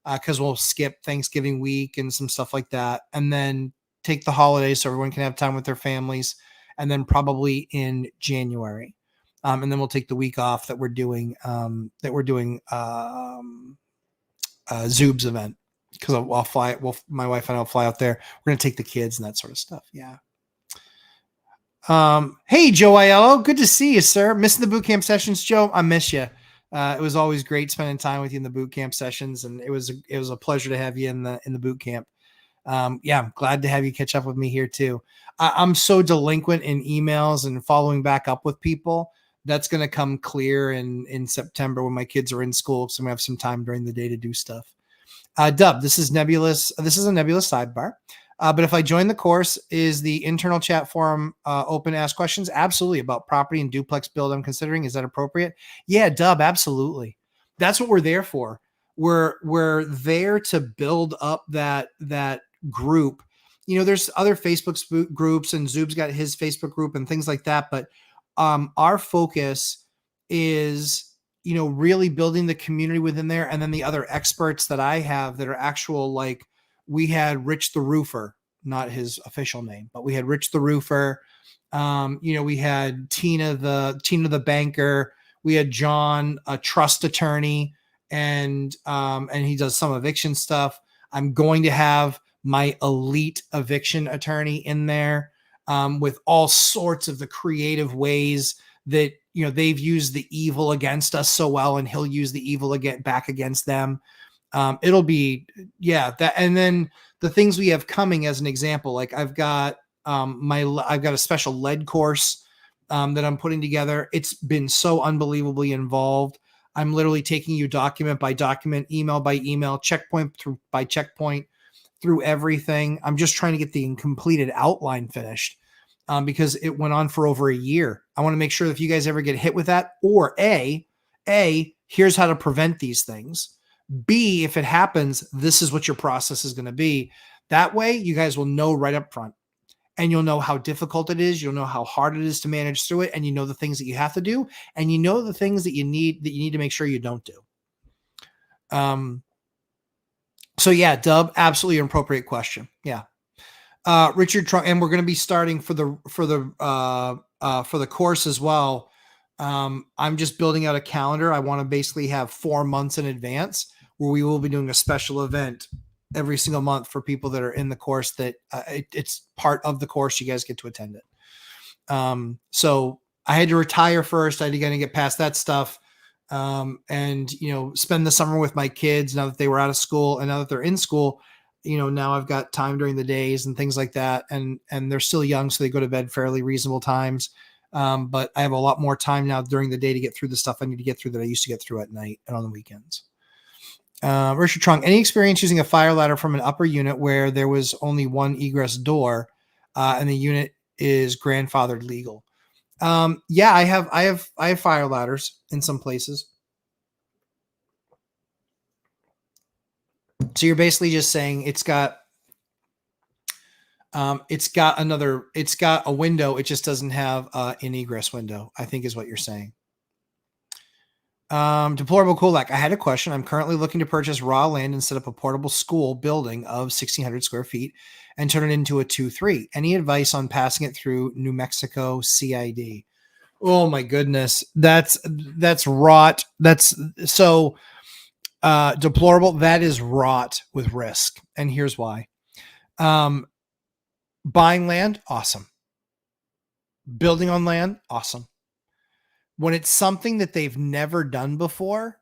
Speaker 1: because we'll skip Thanksgiving week and some stuff like that, and then take the holidays so everyone can have time with their families, and then probably in January. And then we'll take the week off that we're doing Zoob's event, because I'll fly. Well, my wife and I'll fly out there. We're going to take the kids and that sort of stuff. Yeah. Hey, Joe Aiello, good to see you, sir. Missing the boot camp sessions, Joe? I miss you. It was always great spending time with you in the boot camp sessions, and it was a pleasure to have you in the boot camp. Yeah, I'm glad to have you catch up with me here too. I'm so delinquent in emails and following back up with people. That's going to come clear in September when my kids are in school, so I'm going to have some time during the day to do stuff. Dub, this is nebulous. This is a nebulous sidebar. But if I join the course, is the internal chat forum open to ask questions? Absolutely. About property and duplex build I'm considering. Is that appropriate? Yeah, Dub, absolutely. That's what we're there for. We're there to build up that group. There's other Facebook groups, and Zoob's got his Facebook group and things like that. But our focus is, really building the community within there. And then the other experts that I have that are actual, like, we had Rich the Roofer, not his official name, but we had Rich the Roofer. We had Tina the banker. We had John, a trust attorney, and he does some eviction stuff. I'm going to have my elite eviction attorney in there, with all sorts of the creative ways that, they've used the evil against us so well, and he'll use the evil back against them. It'll be, that. And then the things we have coming, as an example, like I've got a special lead course that I'm putting together. It's been so unbelievably involved. I'm literally taking you document by document, email by email, checkpoint by checkpoint through everything. I'm just trying to get the completed outline finished, because it went on for over a year. I want to make sure that if you guys ever get hit with that, or A, here's how to prevent these things. B, if it happens, this is what your process is going to be. That way, you guys will know right up front, and you'll know how difficult it is. You'll know how hard it is to manage through it, and you know the things that you have to do, and you know the things that you need to make sure you don't do. So yeah, Dub, absolutely an appropriate question. Yeah. Richard Trump, and we're going to be starting for the course as well. I'm just building out a calendar. I want to basically have 4 months in advance where we will be doing a special event every single month for people that are in the course that it's part of the course. You guys get to attend it. So I had to retire first. I had to get past that stuff. And, spend the summer with my kids now that they were out of school, and now that they're in school, now I've got time during the days and things like that. And they're still young, so they go to bed fairly reasonable times. But I have a lot more time now during the day to get through the stuff I need to get through that I used to get through at night and on the weekends. Richard Trung, any experience using a fire ladder from an upper unit where there was only one egress door, and the unit is grandfathered legal? Yeah, I have fire ladders in some places. So you're basically just saying it's got a window. It just doesn't have an egress window, I think is what you're saying. Deplorable Kulak, I had a question. I'm currently looking to purchase raw land and set up a portable school building of 1,600 square feet and turn it into a 2-3. Any advice on passing it through New Mexico CID? Oh my goodness. That's rot. That's so deplorable. That is rot with risk. And here's why. Buying land, awesome. Building on land, awesome. When it's something that they've never done before,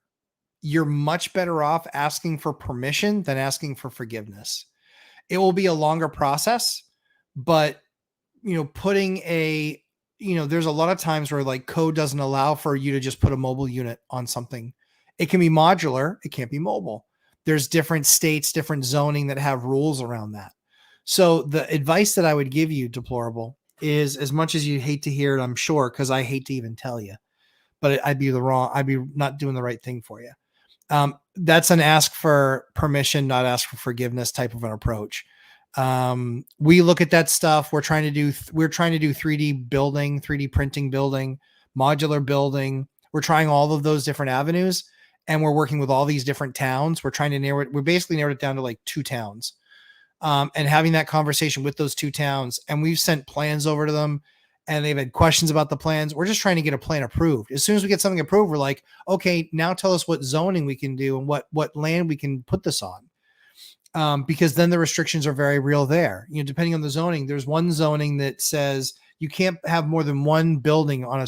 Speaker 1: you're much better off asking for permission than asking for forgiveness. It will be a longer process, but putting there's a lot of times where like code doesn't allow for you to just put a mobile unit on something. It can be modular. It can't be mobile. There's different states, different zoning that have rules around that. So the advice that I would give you, Deplorable, is, as much as you hate to hear it, I'm sure, because I hate to even tell you, but I'd be not doing the right thing for you. That's an ask for permission, not ask for forgiveness type of an approach. We look at that stuff. We're trying to do 3D building, 3D printing building, modular building. We're trying all of those different avenues, and we're working with all these different towns. We're trying to narrow it. We basically narrowed it down to like 2 towns, and having that conversation with those 2 towns. And we've sent plans over to them, and they've had questions about the plans. We're just trying to get a plan approved. As soon as we get something approved, we're like, okay, now tell us what zoning we can do and what land we can put this on. Because then the restrictions are very real there. Depending on the zoning, there's one zoning that says you can't have more than one building on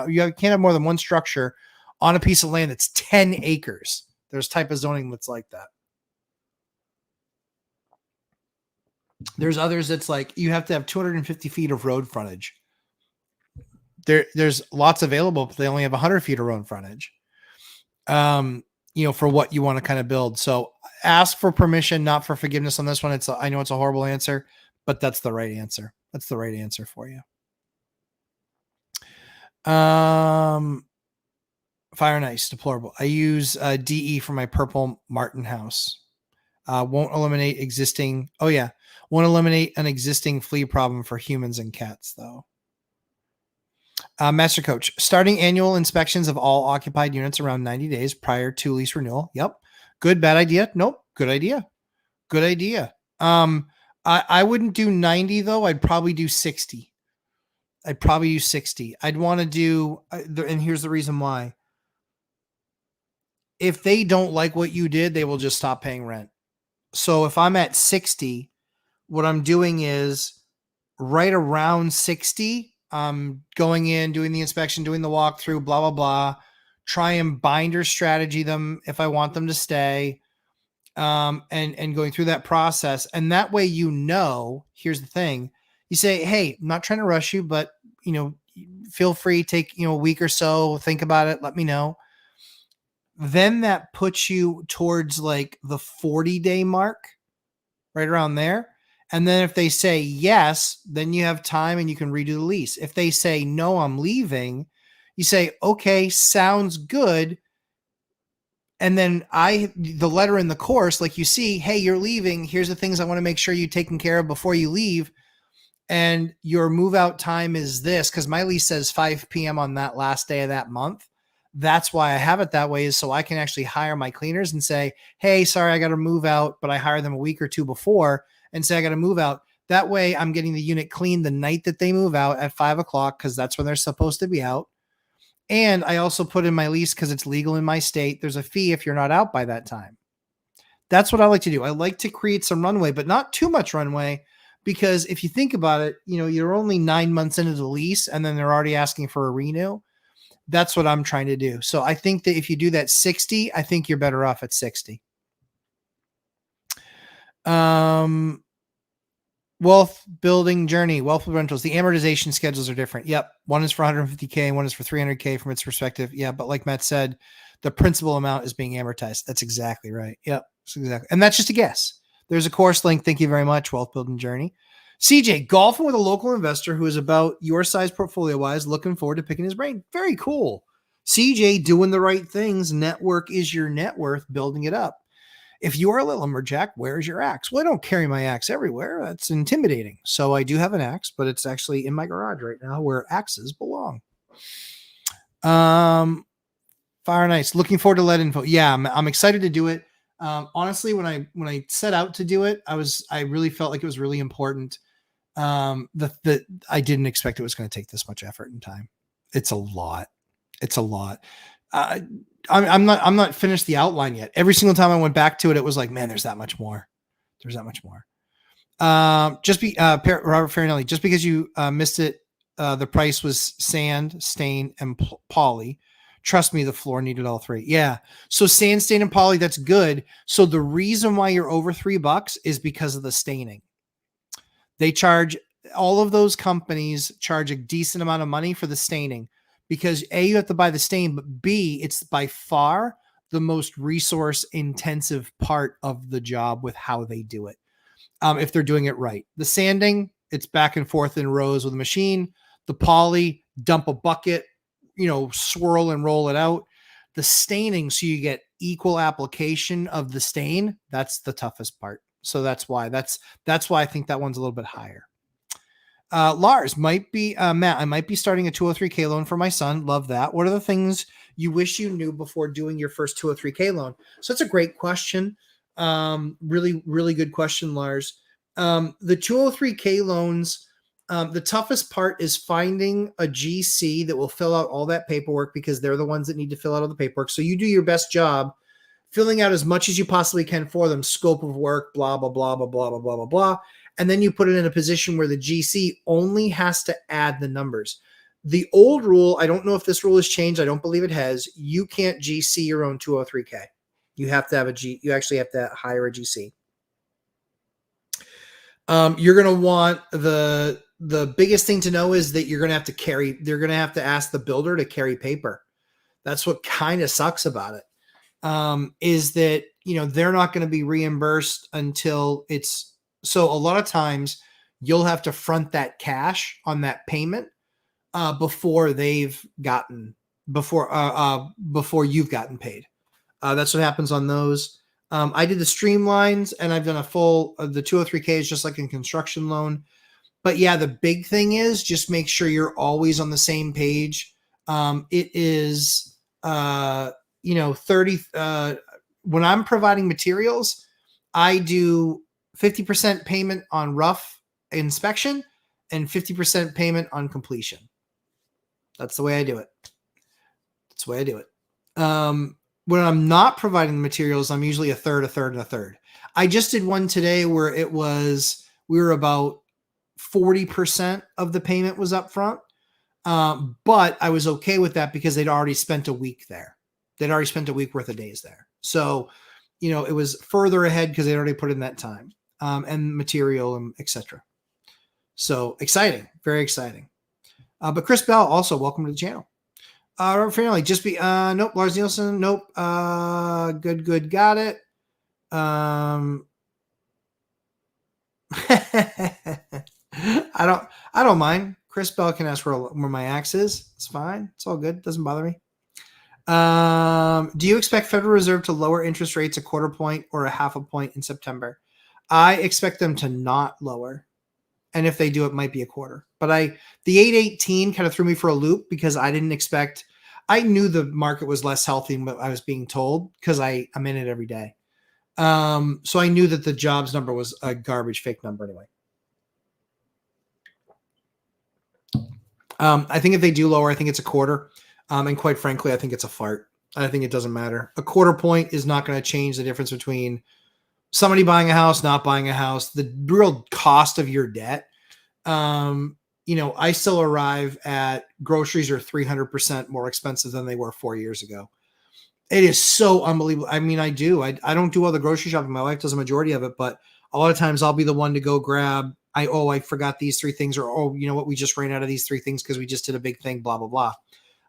Speaker 1: you can't have more than one structure on a piece of land that's 10 acres. There's type of zoning that's like that. There's others that's like you have to have 250 feet of road frontage. There's lots available, but they only have 100 feet of road frontage. For what you want to kind of build. So ask for permission, not for forgiveness on this one. I know it's a horrible answer, but that's the right answer. That's the right answer for you. Fire and Ice, Deplorable. I use DE for my purple Martin house. Won't eliminate an existing flea problem for humans and cats, though. Master Coach, starting annual inspections of all occupied units around 90 days prior to lease renewal. Yep. Good, bad idea? Nope. Good idea. Good idea. I wouldn't do 90 though. I'd probably do 60. I'd want to do, and here's the reason why. If they don't like what you did, they will just stop paying rent. So if I'm at 60, what I'm doing is right around 60, going in, doing the inspection, doing the walkthrough, blah, blah, blah, try and binder strategy them if I want them to stay, and going through that process. And that way, here's the thing. You say, hey, I'm not trying to rush you, but, feel free, take, a week or so, think about it, let me know. Then that puts you towards like the 40-day mark, right around there. And then if they say yes, then you have time and you can redo the lease. If they say no, I'm leaving, you say, okay, sounds good. And then the letter in the course, like you see, hey, you're leaving. Here's the things I want to make sure you're taken care of before you leave. And your move out time is this, because my lease says 5 p.m. on that last day of that month. That's why I have it that way, is so I can actually hire my cleaners and say, hey, sorry, I got to move out, but I hire them a week or two before and say, I got to move out. That way I'm getting the unit cleaned the night that they move out at 5 o'clock, because that's when they're supposed to be out. And I also put in my lease, because it's legal in my state, there's a fee if you're not out by that time. That's what I like to do. I like to create some runway, but not too much runway, because if you think about it, you're only 9 months into the lease and then they're already asking for a renew. That's what I'm trying to do. So I think that if you do that 60, I think you're better off at 60. Wealth building journey, wealth rentals. The amortization schedules are different. Yep. One is for 150K, one is for 300K from its perspective. Yeah. But like Matt said, the principal amount is being amortized. That's exactly right. Yep. Exactly. And that's just a guess. There's a course link. Thank you very much. Wealth building journey. CJ, golfing with a local investor who is about your size portfolio wise. Looking forward to picking his brain. Very cool. CJ doing the right things. Network is your net worth, building it up. If you are a little lumberjack, where's your axe? Well, I don't carry my axe everywhere. That's intimidating. So I do have an axe, but it's actually in my garage right now where axes belong. Fire Nice. Looking forward to lead info. Yeah, I'm excited to do it. Honestly, when I set out to do it, I really felt like it was really important. I didn't expect it was going to take this much effort and time. It's a lot. I'm not finished the outline yet. Every single time I went back to it, it was like, man, there's that much more. Robert Farinelli, just because you missed it, the price was sand, stain, and poly. Trust me, the floor needed all three. Yeah. So sand, stain, and poly, that's good. So the reason why you're over $3 is because of the staining. They charge, all of those companies charge a decent amount of money for the staining, because A, you have to buy the stain, but B, it's by far the most resource intensive part of the job with how they do it. If they're doing it right. The sanding, it's back and forth in rows with a machine. The poly, dump a bucket, swirl and roll it out. The staining, so you get equal application of the stain, that's the toughest part. So that's why I think that one's a little bit higher. Lars might be, Matt, I might be starting a 203K loan for my son. Love that. What are the things you wish you knew before doing your first 203K loan? So that's a great question. Really, really good question, Lars. The 203K loans, the toughest part is finding a GC that will fill out all that paperwork, because they're the ones that need to fill out all the paperwork. So you do your best job filling out as much as you possibly can for them, scope of work, blah, blah, blah, blah, blah, blah, blah, blah, blah. And then you put it in a position where the GC only has to add the numbers. The old rule, I don't know if this rule has changed. I don't believe it has. You can't GC your own 203K. You have to have you actually have to hire a GC. You're going to want the biggest thing to know is that they're going to have to ask the builder to carry paper. That's what kind of sucks about it. Is that, they're not going to be reimbursed until so a lot of times you'll have to front that cash on that payment, before you've gotten paid. That's what happens on those. I did the streamlines, and I've done a full, the 203K is just like a construction loan. But yeah, the big thing is just make sure you're always on the same page. It is, 30, when I'm providing materials, I do 50% payment on rough inspection and 50% payment on completion. That's the way I do it. When I'm not providing the materials, I'm usually a third, and a third. I just did one today where we were about 40% of the payment was up front. But I was okay with that because they'd already spent a week there. They'd already spent a week worth of days there. So, it was further ahead because they'd already put in that time, and material and etc. So exciting, very exciting. But Chris Bell, also welcome to the channel. Robert Farinelli, nope. Lars Nielsen, nope. Good, got it. I don't mind. Chris Bell can ask where my axe is. It's fine. It's all good. Doesn't bother me. Do you expect Federal Reserve to lower interest rates a quarter point or a half a point in September? I expect them to not lower. And if they do, it might be a quarter. But the 818 kind of threw me for a loop because I knew the market was less healthy than what I was being told because I'm in it every day. So I knew that the jobs number was a garbage fake number anyway. I think if they do lower, I think it's a quarter. And quite frankly, I think it's a fart. I think it doesn't matter. A quarter point is not going to change the difference between somebody buying a house, not buying a house, the real cost of your debt. I still arrive at groceries are 300% more expensive than they were 4 years ago. It is so unbelievable. I mean, I don't do all the grocery shopping. My wife does a majority of it, but a lot of times I'll be the one to go grab, I forgot these 3 things, or, oh, you know what? We just ran out of these 3 things because we just did a big thing, blah, blah, blah.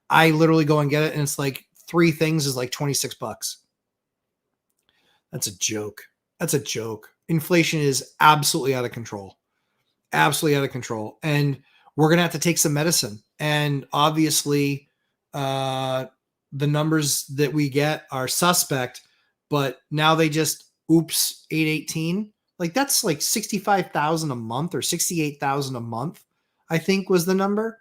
Speaker 1: I literally go and get it. And it's like 3 things is like $26. That's a joke. That's a joke. Inflation is absolutely out of control. Absolutely out of control. And we're going to have to take some medicine. And obviously, the numbers that we get are suspect, but now they just, 818. Like that's like 65,000 a month or 68,000 a month, I think was the number.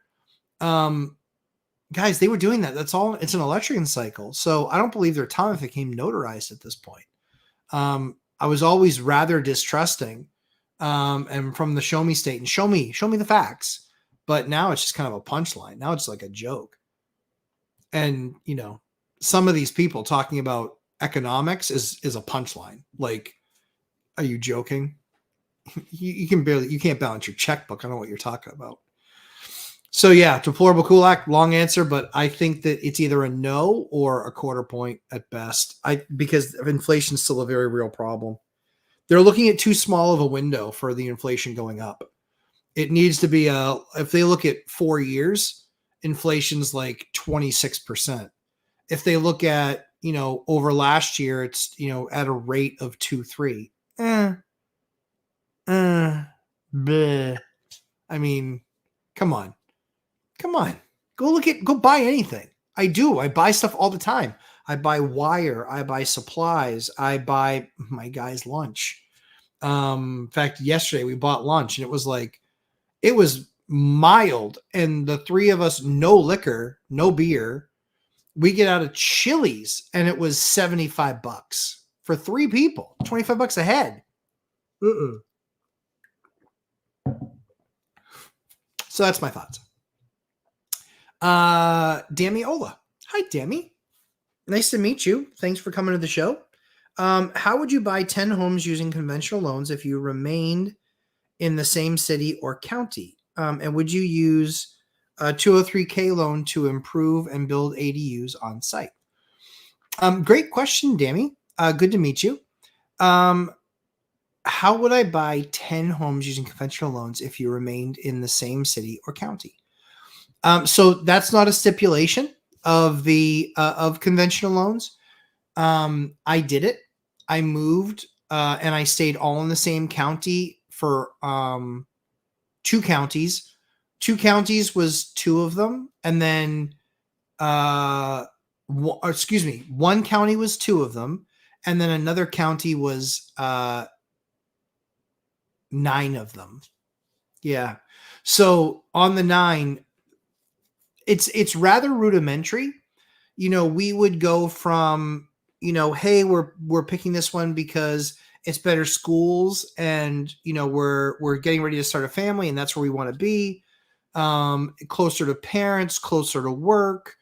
Speaker 1: Guys, they were doing that. That's all. It's an election cycle. So I don't believe their tongue if it came notarized at this point. I was always rather distrusting, and from the show me state and show me the facts. But now it's just kind of a punchline. Now it's like a joke. And, some of these people talking about economics is a punchline. Like, are you joking? You can't balance your checkbook. I don't know what you're talking about. So yeah, deplorable Kulak, long answer, but I think that it's either a no or a quarter point at best. Because inflation is still a very real problem. They're looking at too small of a window for the inflation going up. It needs to be if they look at 4 years, inflation's like 26%. If they look at, over last year, it's, at a rate of 2.3. Bleh. I mean, come on. Go buy anything. I do. I buy stuff all the time. I buy wire. I buy supplies. I buy my guy's lunch. In fact, yesterday we bought lunch and it was mild. And the 3 of us, no liquor, no beer. We get out of Chili's and it was $75 for 3 people, $25 a head. So that's my thoughts. Dammy Ola. Hi, Dammy. Nice to meet you. Thanks for coming to the show. How would you buy 10 homes using conventional loans if you remained in the same city or county? And would you use a 203K loan to improve and build ADUs on site? Great question, Dammy. Good to meet you. How would I buy 10 homes using conventional loans if you remained in the same city or county? So that's not a stipulation of the of conventional loans. I did it. I moved and I stayed all in the same county for 2 counties. 2 counties was 2 of them, and then one county was 2 of them, and then another county was 9 of them. Yeah. So on the 9, it's rather rudimentary. We would go from, hey, we're picking this one because it's better schools, and we're getting ready to start a family, and that's where we want to be. Closer to parents, closer to work,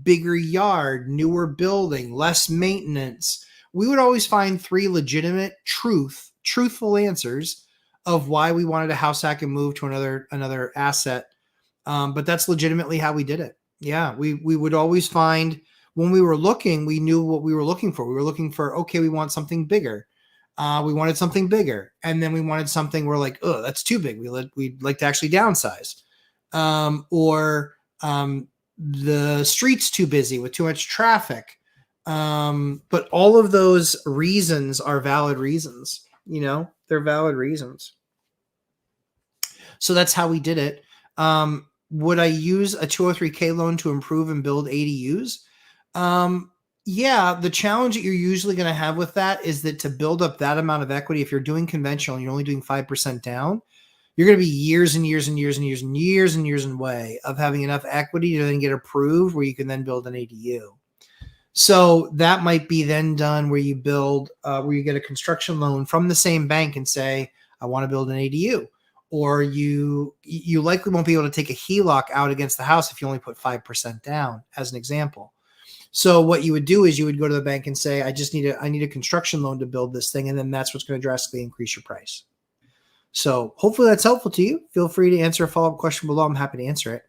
Speaker 1: bigger yard, newer building, less maintenance. We would always find 3 legitimate, truthful answers of why we wanted a house hack and move to another asset. But that's legitimately how we did it. Yeah, we would always find, when we were looking, we knew what we were looking for. We were looking for, okay, we want something bigger. We wanted something bigger. And then we wanted something we're like, oh, that's too big. We'd like to actually downsize. Or the street's too busy with too much traffic. But all of those reasons are valid reasons. They're valid reasons. So that's how we did it. Would I use a 203K loan to improve and build ADUs? Yeah, the challenge that you're usually going to have with that is that to build up that amount of equity, if you're doing conventional and you're only doing 5% down, you're going to be years and years and years and years and years and years away of having enough equity to then get approved where you can then build an ADU. So that might be then done where you build, where you get a construction loan from the same bank and say, I want to build an ADU. or you likely won't be able to take a HELOC out against the house if you only put 5% down, as an example. So what you would do is you would go to the bank and say, I need a construction loan to build this thing. And then that's what's going to drastically increase your price. So hopefully that's helpful to you. Feel free to answer a follow-up question below. I'm happy to answer it.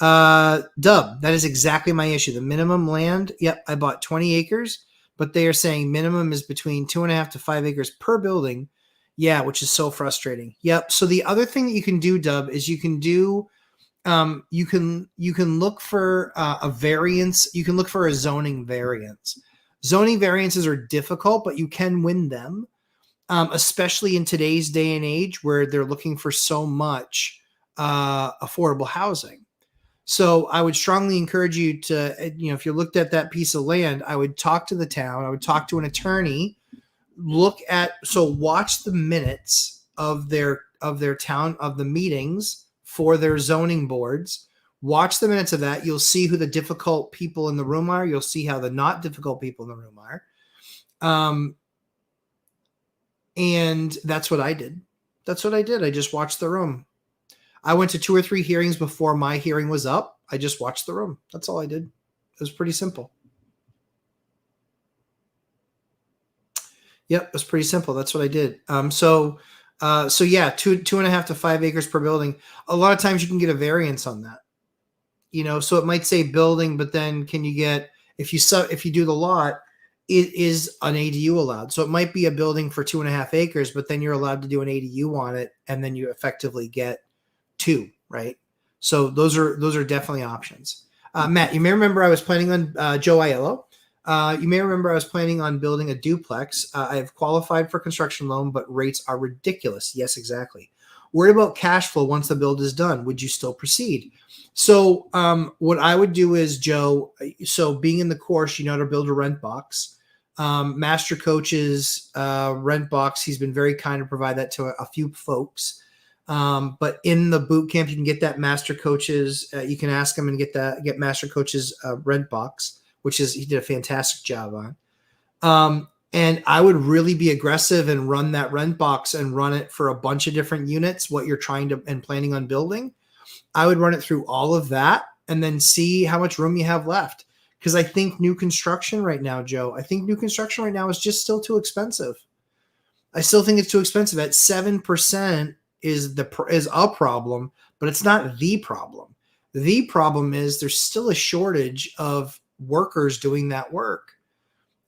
Speaker 1: Dub, that is exactly my issue. The minimum land. Yep. I bought 20 acres, but they are saying minimum is between 2.5 to 5 acres per building. Yeah. Which is so frustrating. Yep. So the other thing that you can do, Dub, is you can look for a variance. You can look for a zoning variance. Zoning variances are difficult, but you can win them, especially in today's day and age where they're looking for so much affordable housing. So I would strongly encourage you to, if you looked at that piece of land, I would talk to the town. I would talk to an attorney. Watch the minutes of their town, of the meetings for their zoning boards. Watch the minutes of that. You'll see who the difficult people in the room are. You'll see how the not difficult people in the room are. And that's what I did. I just watched the room. I went to 2 or 3 hearings before my hearing was up. I just watched the room. That's all I did. It was pretty simple. Yep, it was pretty simple. That's what I did. So yeah, 2.5 to 5 acres per building. A lot of times you can get a variance on that. So it might say building, but then can you get, if you do the lot, it is an ADU allowed. So it might be a building for 2.5 acres, but then you're allowed to do an ADU on it, and then you effectively get 2, right? So those are definitely options. Matt, you may remember I was planning on Joe Aiello. You may remember I was planning on building a duplex. I have qualified for construction loan, but rates are ridiculous. Yes, exactly. Worried about cash flow once the build is done. Would you still proceed? So what I would do is, Joe, so being in the course, you know how to build a rent box. Master Coach's rent box, he's been very kind to provide that to a few folks. But in the boot camp, you can get that Master Coach's. You can ask him and get Master Coach's rent box, which he did a fantastic job on. And I would really be aggressive and run that rent box and run it for a bunch of different units, what you're trying to and planning on building. I would run it through all of that and then see how much room you have left. Because I think new construction right now, Joe, is just still too expensive. I still think it's too expensive. At 7% is a problem, but it's not the problem. The problem is there's still a shortage of workers doing that work.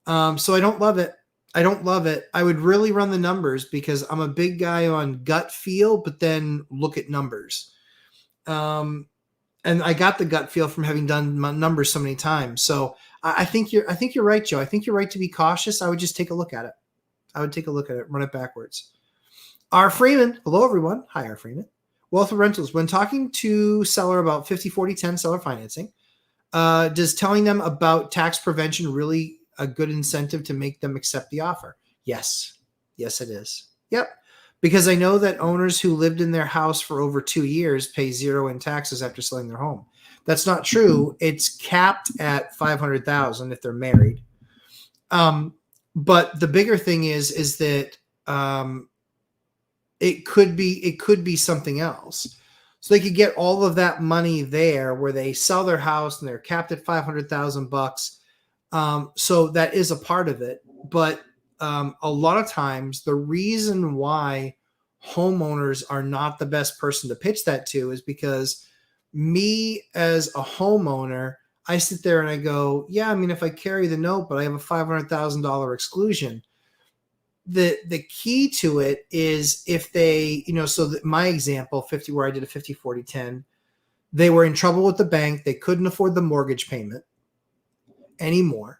Speaker 1: So I don't love it. I would really run the numbers because I'm a big guy on gut feel, but then look at numbers. And I got the gut feel from having done my numbers so many times. So I think you're right, Joe. I think you're right to be cautious. I would just take a look at it. Run it backwards. R. Freeman. Hello, everyone. Hi, R. Freeman. Wealth of Rentals. When talking to seller about 50-40-10 seller financing, does telling them about tax prevention really a good incentive to make them accept the offer? Yes, it is. Yep. Because I know that owners who lived in their house for over 2 years pay 0 in taxes after selling their home. That's not true. It's capped at $500,000 if they're married. But the bigger thing is that it could be something else. So they could get all of that money there where they sell their house and they're capped at $500,000. So that is a part of it. But a lot of times the reason why homeowners are not the best person to pitch that to is because me as a homeowner, I sit there and I go, yeah, I mean, if I carry the note, but I have a $500,000 exclusion. The key to it is if they, my example, 50, where I did a 50-40-10, they were in trouble with the bank. They couldn't afford the mortgage payment anymore.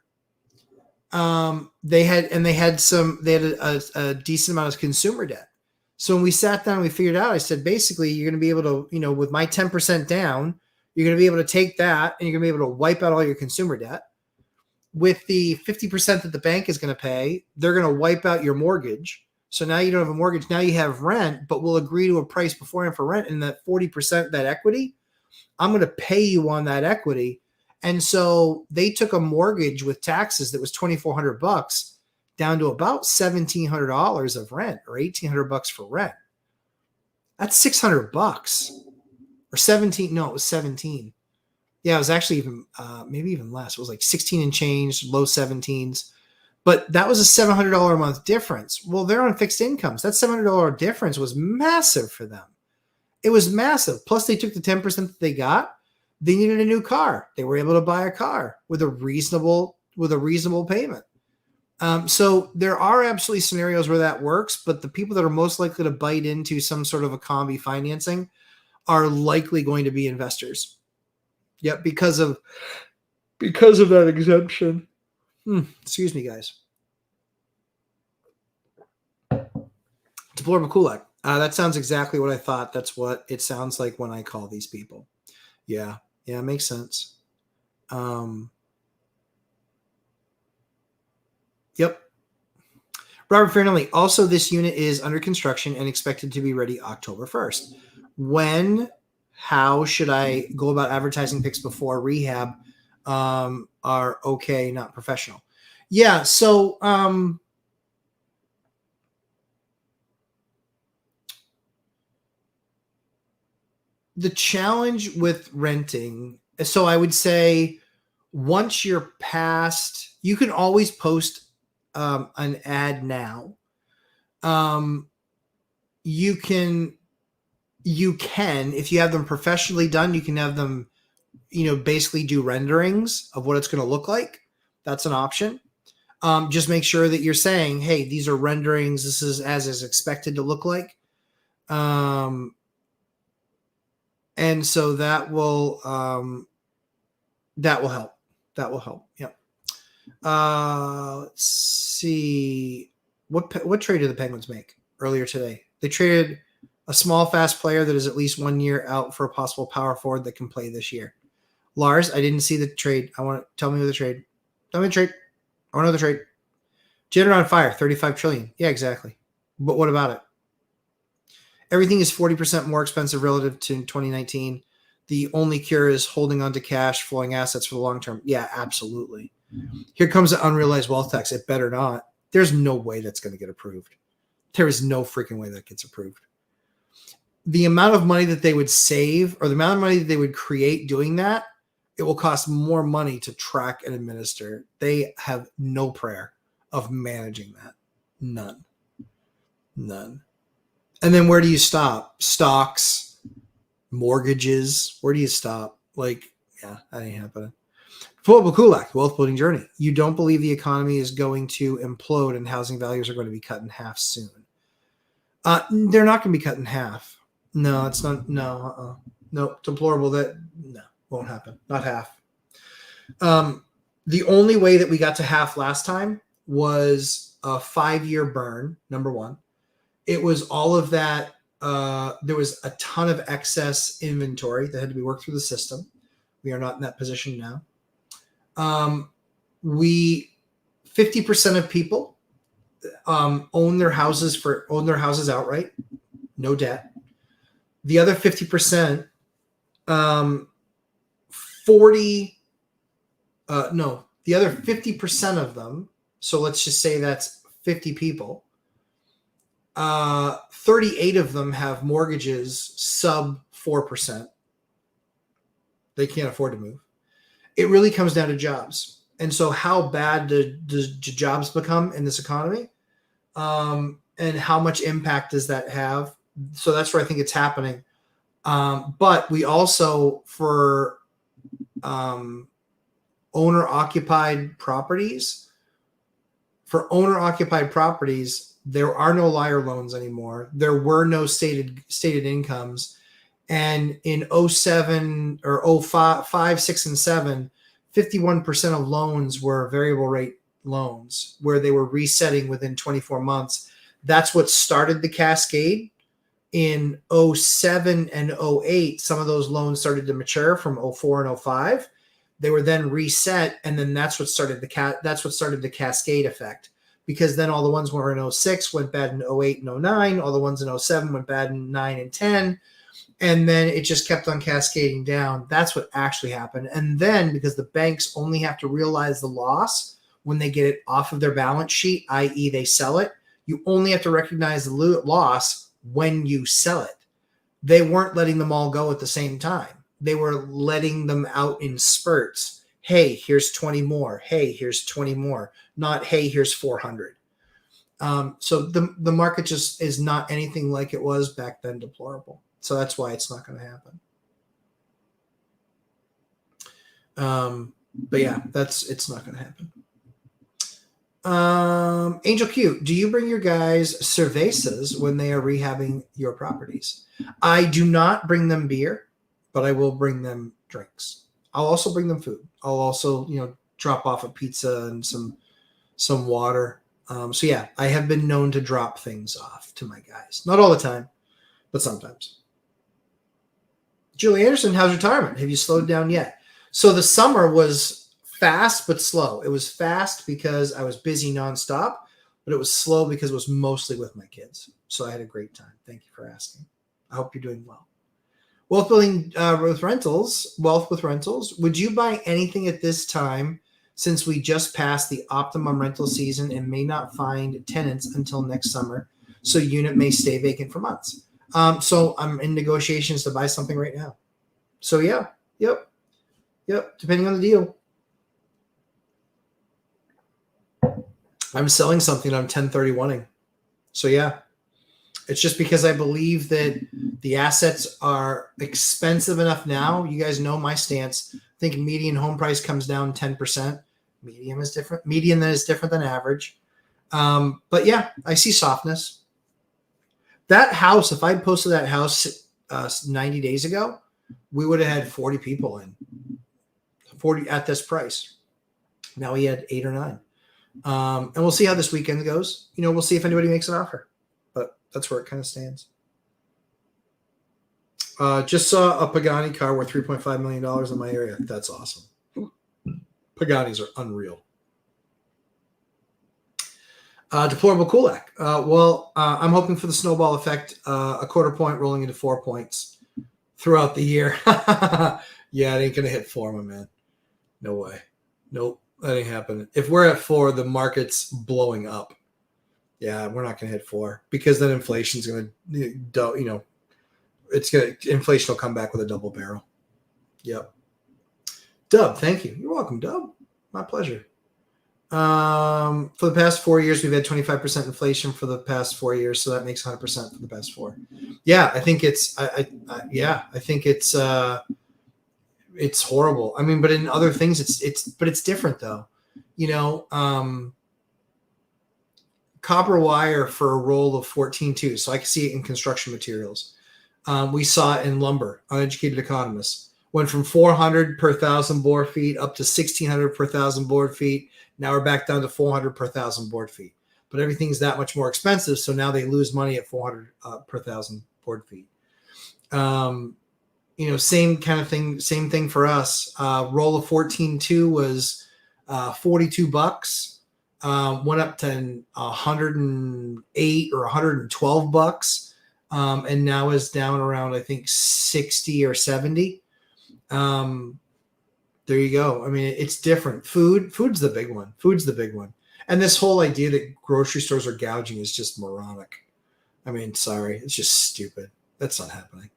Speaker 1: They had a decent amount of consumer debt. So when we sat down and we figured out, I said, basically, you're going to be able to, with my 10% down, you're going to be able to take that and you're going to be able to wipe out all your consumer debt. With the 50% that the bank is going to pay, they're going to wipe out your mortgage. So now you don't have a mortgage. Now you have rent, but we'll agree to a price beforehand for rent. And that 40%, that equity, I'm going to pay you on that equity. And so they took a mortgage with taxes that was $2,400 down to about $1,700 of rent or $1,800 for rent. That's $600 or 17. No, it was 17. Yeah, it was actually even maybe even less. It was like 16 and change, low 17s. But that was a $700 a month difference. Well, they're on fixed incomes. That $700 difference was massive for them. It was massive. Plus, they took the 10% that they got. They needed a new car. They were able to buy a car with a reasonable payment. So there are absolutely scenarios where that works, but the people that are most likely to bite into some sort of a combi financing are likely going to be investors. Yep, because of that exemption. Excuse me, guys. Deplorable Kulak. That sounds exactly what I thought. That's what it sounds like when I call these people. Yeah, it makes sense. Yep. Robert Fairnelly. Also, this unit is under construction and expected to be ready October 1st. How should I go about advertising picks before rehab are okay, not professional? Yeah, so the challenge with renting, so I would say once you're past, you can always post an ad now. You can, if you have them professionally done, you can have them, basically do renderings of what it's going to look like. That's an option. Just make sure that you're saying, hey, these are renderings. This is as is expected to look like. And so that will help. That will help. Yep. Let's see. What trade did the Penguins make earlier today? They traded a small, fast player that is at least 1 year out for a possible power forward that can play this year. Lars, I didn't see the trade. Tell me the trade. Tell me the trade. I want to know the trade. Janitor on fire, 35 trillion. Yeah, exactly. But what about it? Everything is 40% more expensive relative to 2019. The only cure is holding on to cash, flowing assets for the long term. Yeah, absolutely. Here comes the unrealized wealth tax. It better not. There's no way that's going to get approved. There is no freaking way that gets approved. The amount of money that they would save or the amount of money that they would create doing that, it will cost more money to track and administer. They have no prayer of managing that. None. And then where do you stop? Stocks, mortgages. Where do you stop? That ain't happening. Paul Kulak, wealth building journey. You don't believe the economy is going to implode and housing values are going to be cut in half soon. They're not going to be cut in half. No, it's not. No, no, deplorable. No, won't happen. Not half. The only way that we got to half last time was a 5-year burn. Number one, it was all of that. There was a ton of excess inventory that had to be worked through the system. We are not in that position now. 50% of people own their houses outright, no debt. The other 50%, the other 50% of them. So let's just say that's 50 people. 38 of them have mortgages sub 4%. They can't afford to move. It really comes down to jobs. And so how bad do jobs become in this economy? And how much impact does that have? So that's where I think it's happening. But we also, for owner-occupied properties, there are no liar loans anymore. There were no stated incomes. And in 07 or 05, 6, and 7, 51% of loans were variable rate loans where they were resetting within 24 months. That's what started the cascade. In 07 and 08, some of those loans started to mature from 04 and 05. They were then reset, and then that's what started the cascade effect. Because then all the ones that were in 06 went bad in 08 and 09. All the ones in 07 went bad in 9 and 10. And then it just kept on cascading down. That's what actually happened. And then because the banks only have to realize the loss when they get it off of their balance sheet, i.e. they sell it, you only have to recognize the loss when you sell it. they weren't letting them all go at the same time. They were letting them out in spurts. Hey, here's 20 more. Hey, here's 20 more. Not, hey, here's 400. So the market just is not anything like it was back then. Deplorable. So that's why it's not going to happen. But yeah, it's not going to happen. Angel Q, do you bring your guys cervezas when they are rehabbing your properties? I do not bring them beer, but I will bring them drinks. I'll also bring them food. I'll also, drop off a pizza and some water. So yeah, I have been known to drop things off to my guys. Not all the time, but sometimes. Julie Anderson, how's retirement? Have you slowed down yet? So the summer was fast but slow. It was fast because I was busy nonstop, but it was slow because it was mostly with my kids. So I had a great time. Thank you for asking. I hope you're doing well. Wealth building with rentals. Wealth with rentals. Would you buy anything at this time since we just passed the optimum rental season and may not find tenants until next summer? So unit may stay vacant for months. So I'm in negotiations to buy something right now. So yeah, yep. Depending on the deal. I'm selling something I'm 1031ing. So yeah, it's just because I believe that the assets are expensive enough now. You guys know my stance. I think median home price comes down 10%. Median is different. Median is different than average. But yeah, I see softness. That house, if I posted that house 90 days ago, we would have had 40 people in. 40 at this price. Now we had 8 or 9. And we'll see how this weekend goes. We'll see if anybody makes an offer. But that's where it kind of stands. Just saw a Pagani car worth $3.5 million in my area. That's awesome. Paganis are unreal. Deplorable Kulak. I'm hoping for the snowball effect, a quarter point rolling into 4 points throughout the year. Yeah, it ain't going to hit 4, my man. No way. Nope, that ain't happening. If we're at 4, the market's blowing up. Yeah, we're not going to hit 4 because then inflation's going to, inflation will come back with a double barrel. Yep. Dub, thank you. You're welcome, Dub. My pleasure. For the past 4 years, we've had 25% inflation for the past 4 years, so that makes 100% for the past 4. Yeah, I think it's. I think it's horrible. I mean, but in other things, it's different though. Copper wire for a roll of 14.2. So I can see it in construction materials. We saw it in lumber. Uneducated economists went from 400 per thousand board feet up to 1,600 per thousand board feet. Now we're back down to 400 per thousand board feet. But everything's that much more expensive, so now they lose money at 400 per thousand board feet. Same kind of thing. Same thing for us. Roll of 14.2 was $42. Went up to 108 or $112, and now is down around, I think, 60 or 70. There you go. I mean, it's different. Food's the big one. And this whole idea that grocery stores are gouging is just moronic. I mean, sorry, it's just stupid. That's not happening.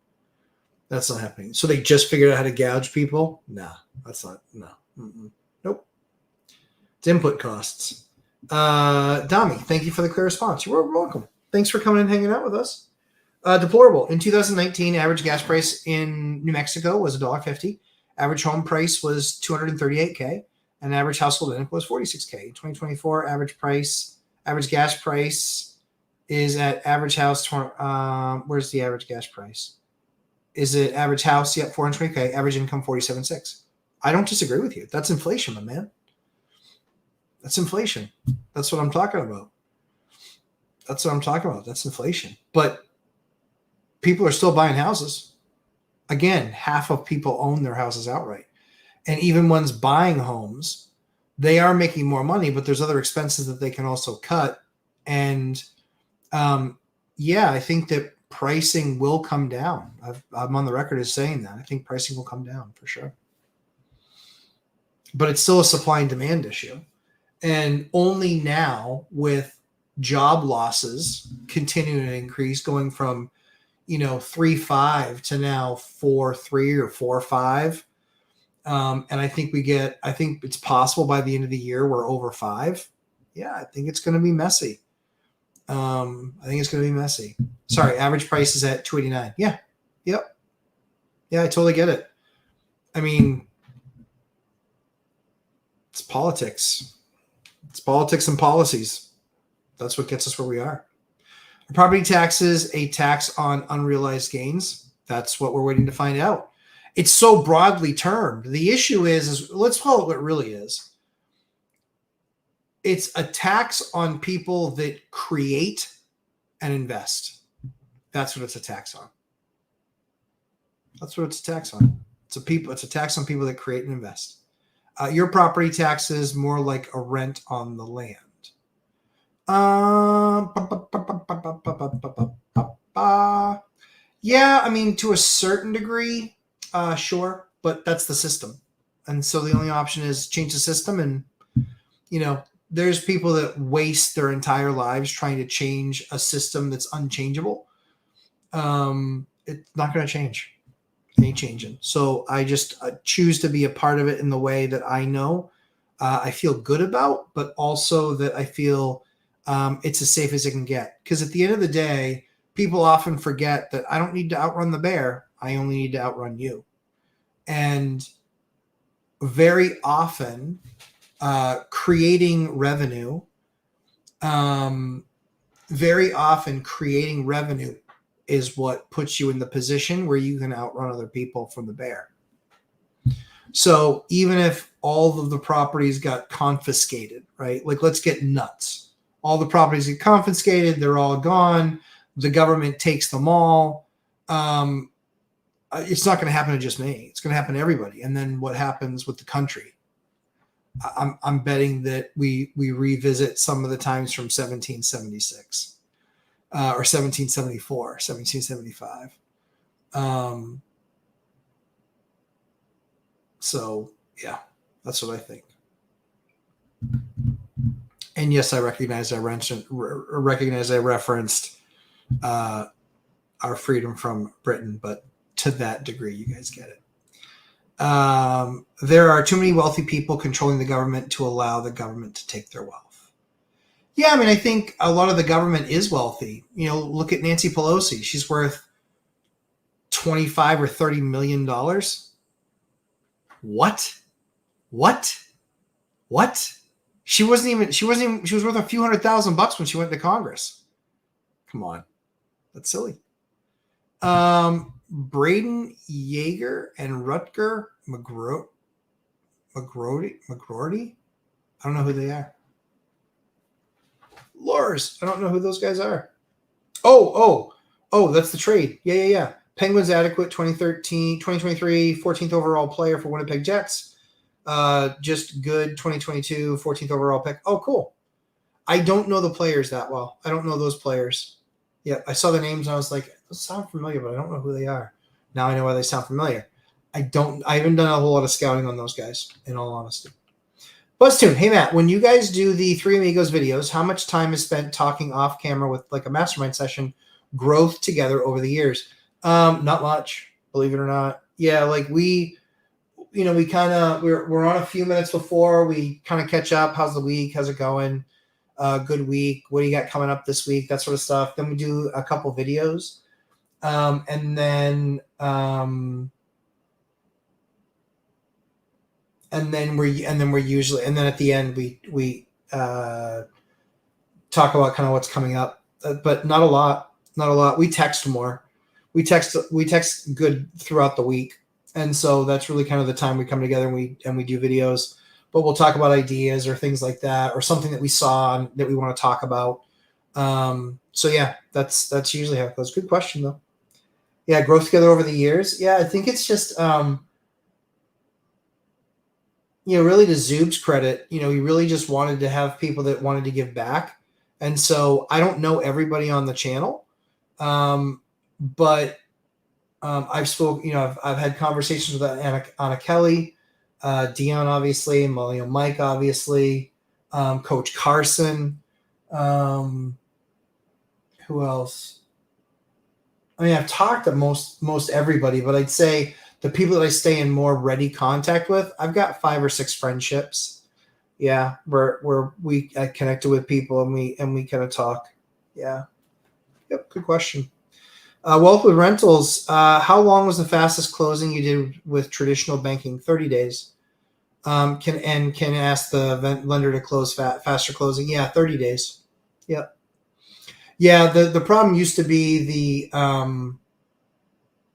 Speaker 1: So they just figured out how to gouge people? No. Mm-mm. Nope. It's input costs. Dami, thank you for the clear response. You're welcome. Thanks for coming and hanging out with us. Deplorable. In 2019, average gas price in New Mexico was $1.50. Average home price was $238K, and average household income was $46K. In 2024, average gas price is at average house. Where's the average gas price? Is it average house? Yep, $420K. Average income $47.6. I don't disagree with you. That's inflation, my man. That's inflation. That's what I'm talking about. That's inflation. But people are still buying houses. Again, half of people own their houses outright. And even ones buying homes, they are making more money, but there's other expenses that they can also cut. And I think that pricing will come down. I'm on the record as saying that. I think pricing will come down for sure. But it's still a supply and demand issue. And only now with job losses continuing to increase, going from 3.5 to now 4.3 or 4.5. And I think it's possible by the end of the year we're over 5. Yeah, I think it's going to be messy. I think it's going to be messy. Sorry, average price is at 289. Yeah. Yep. Yeah, I totally get it. I mean, it's politics. It's politics and policies. That's what gets us where we are. Property taxes, a tax on unrealized gains. That's what we're waiting to find out. It's so broadly termed. The issue is let's call it what it really is. It's a tax on people that create and invest. That's what it's a tax on. That's what it's a tax on. It's a tax on people that create and invest. Your property tax is more like a rent on the land. Yeah, I mean, to a certain degree, sure, but that's the system. And so the only option is change the system. And, there's people that waste their entire lives trying to change a system that's unchangeable. It's not going to change. It ain't changing. So I just choose to be a part of it in the way that I know I feel good about, but also that I feel it's as safe as it can get. Because at the end of the day, people often forget that I don't need to outrun the bear. I only need to outrun you. And very often, creating revenue is what puts you in the position where you can outrun other people from the bear. So even if all of the properties got confiscated, right? Like, let's get nuts. All the properties get confiscated. They're all gone. The government takes them all. It's not going to happen to just me. It's going to happen to everybody. And then what happens with the country? I'm betting that we revisit some of the times from 1776 or 1774, 1775. So yeah, that's what I think. And yes, I recognize I referenced our freedom from Britain, but to that degree, you guys get it. There are too many wealthy people controlling the government to allow the government to take their wealth. Yeah, I mean, I think a lot of the government is wealthy. Look at Nancy Pelosi. She's worth $25 or $30 million. What? She was worth a few $100,000 when she went to Congress. Come on. That's silly. Braden Yeager and Rutger McGroarty. I don't know who they are. Lors, I don't know who those guys are. Oh, that's the trade. Yeah. Penguins adequate 2023, 14th overall player for Winnipeg Jets. Just good 2022, 14th overall pick. Oh, cool. I don't know the players that well. I don't know those players. Yeah, I saw the names and I was like, those sound familiar, but I don't know who they are. Now I know why they sound familiar. I haven't done a whole lot of scouting on those guys, in all honesty. BuzzTune, hey Matt, when you guys do the Three Amigos videos, how much time is spent talking off camera with like a mastermind session, growth together over the years? Not much, believe it or not. Yeah, like we're on a few minutes before we kind of catch up. How's the week? How's it going? Good week. What do you got coming up this week? That sort of stuff. Then we do a couple videos. And then we're usually, and then at the end we talk about kind of what's coming up, but not a lot. We text more. We text good throughout the week. And so that's really kind of the time we come together and we do videos, but we'll talk about ideas or things like that, or something that we saw that we want to talk about. So yeah, that's usually how it goes. Good question though. Yeah, growth together over the years. Yeah, I think it's just, really to Zoob's credit, he really just wanted to have people that wanted to give back. And so I don't know everybody on the channel, but I've spoken, I've had conversations with Anna Kelly, Dion, obviously, Mike, obviously, Coach Carson. Who else? I mean, I've talked to most everybody, but I'd say the people that I stay in more ready contact with, I've got 5 or 6 friendships. Yeah, where we connected with people and we kind of talk. Yeah. Yep. Good question. Wealth with rentals. How long was the fastest closing you did with traditional banking? 30 days. Can ask the lender to close faster closing. Yeah, 30 days. Yep. Yeah. The problem used to be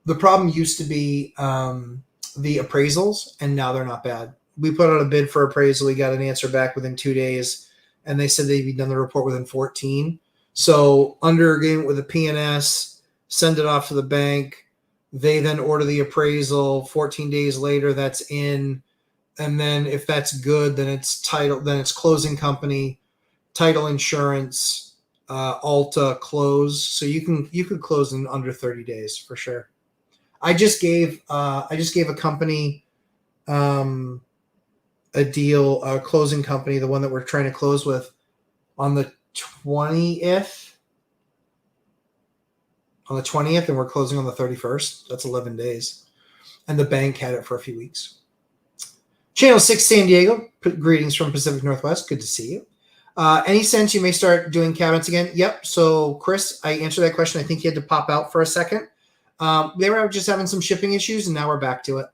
Speaker 1: the problem used to be the appraisals, and now they're not bad. We put out a bid for appraisal. We got an answer back within 2 days, and they said they'd be done the report within 14. So under agreement with the PNS, send it off to the bank. They then order the appraisal. 14 days later, that's in, and then if that's good, then it's title, then it's closing company, title insurance, Alta close. So you could close in under 30 days for sure. I just gave a company a deal, a closing company, the one that we're trying to close with, on the 20th. On the 20th, and we're closing on the 31st. That's 11 days. And the bank had it for a few weeks. Channel 6 San Diego, greetings from Pacific Northwest. Good to see you. Any sense you may start doing cabinets again? Yep. So, Chris, I answered that question. I think you had to pop out for a second. They were just having some shipping issues, and now we're back to it.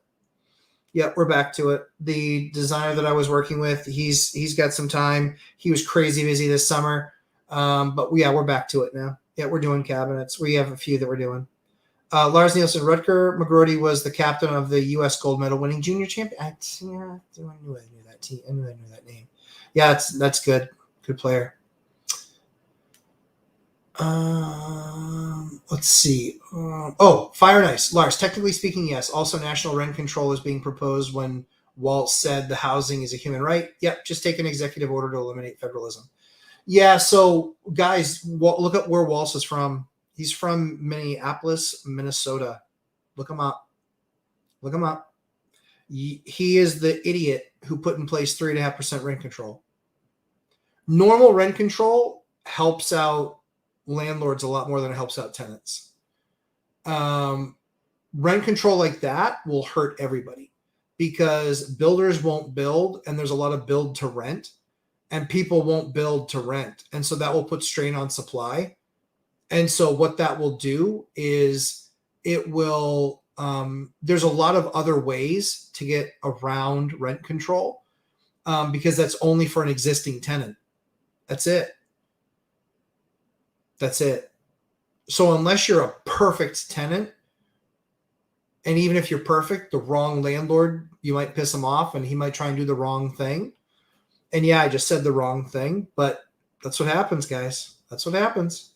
Speaker 1: Yep, we're back to it. The designer that I was working with, he's got some time. He was crazy busy this summer, but yeah, we're back to it now. Yeah, we're doing cabinets. We have a few that we're doing. Lars Nielsen, Rutger McGroarty was the captain of the U.S. gold medal winning junior champion. I knew that team. I knew that name. Yeah, that's good. Good player. Let's see. Fire and Ice. Lars, technically speaking, yes. Also, national rent control is being proposed when Walt said the housing is a human right. Yep, just take an executive order to eliminate federalism. Yeah, so guys, look at where Waltz is from. He's from Minneapolis, Minnesota. Look him up. Look him up. He is the idiot who put in place 3.5% rent control. Normal rent control helps out landlords a lot more than it helps out tenants. Rent control like that will hurt everybody because builders won't build, and there's a lot of build to rent, and people won't build to rent. And so that will put strain on supply. And so what that will do is it will, there's a lot of other ways to get around rent control because that's only for an existing tenant. That's it. That's it. So unless you're a perfect tenant, and even if you're perfect, the wrong landlord, you might piss him off and he might try and do the wrong thing. And yeah, I just said the wrong thing, but that's what happens, guys. That's what happens.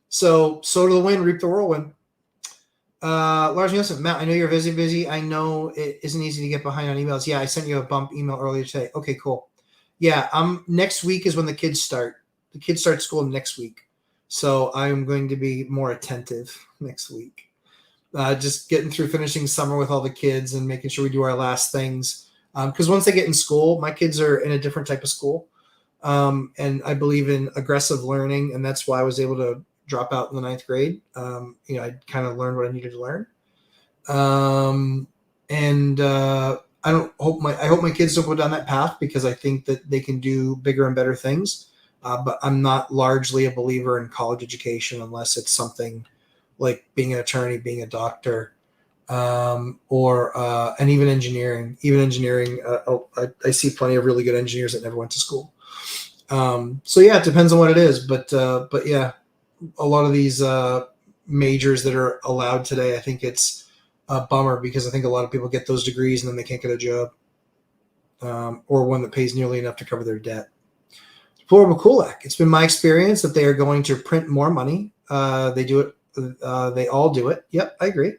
Speaker 1: So sow to the wind, reap the whirlwind. Lars Nielsen, Matt, I know you're busy. I know it isn't easy to get behind on emails. Yeah, I sent you a bump email earlier today. Okay, cool. Yeah, next week is when the kids start. The kids start school next week. So I'm going to be more attentive next week. Just getting through finishing summer with all the kids and making sure we do our last things. Because once they get in school, my kids are in a different type of school. And I believe in aggressive learning. And that's why I was able to drop out in the 9th grade. I kind of learned what I needed to learn. I hope my kids don't go down that path because I think that they can do bigger and better things. But I'm not largely a believer in college education unless it's something like being an attorney, being a doctor, and even engineering. I see plenty of really good engineers that never went to school. So yeah, it depends on what it is, but yeah, a lot of these majors that are allowed today, I think it's a bummer because I think a lot of people get those degrees and then they can't get a job, or one that pays nearly enough to cover their debt. Deplorable Kulak. It's been my experience that they are going to print more money. They do it. They all do it. Yep, I agree.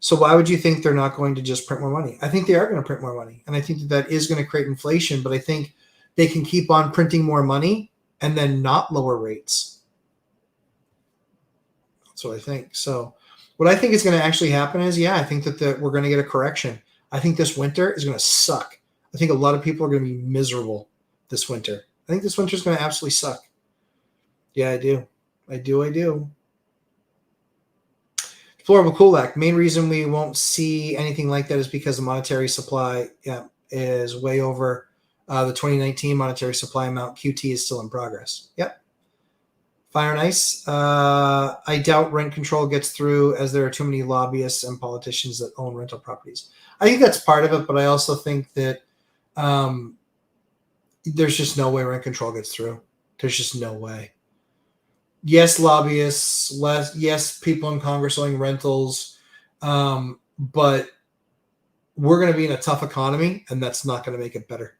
Speaker 1: So why would you think they're not going to just print more money? I think they are going to print more money. And I think that is going to create inflation, but I think they can keep on printing more money and then not lower rates. That's what I think. So what I think is going to actually happen is, I think that we're going to get a correction. I think this winter is going to suck. I think a lot of people are going to be miserable this winter. I think this winter is going to absolutely suck. Yeah, I do. Florida Kulak, main reason we won't see anything like that is because the monetary supply is way over the 2019 monetary supply amount. QT is still in progress. Yep. Fire and Ice. I doubt rent control gets through as there are too many lobbyists and politicians that own rental properties. I think that's part of it, but I also think that there's just no way rent control gets through. There's just no way. Yes, lobbyists, yes, people in Congress owning rentals, but we're going to be in a tough economy, and that's not going to make it better.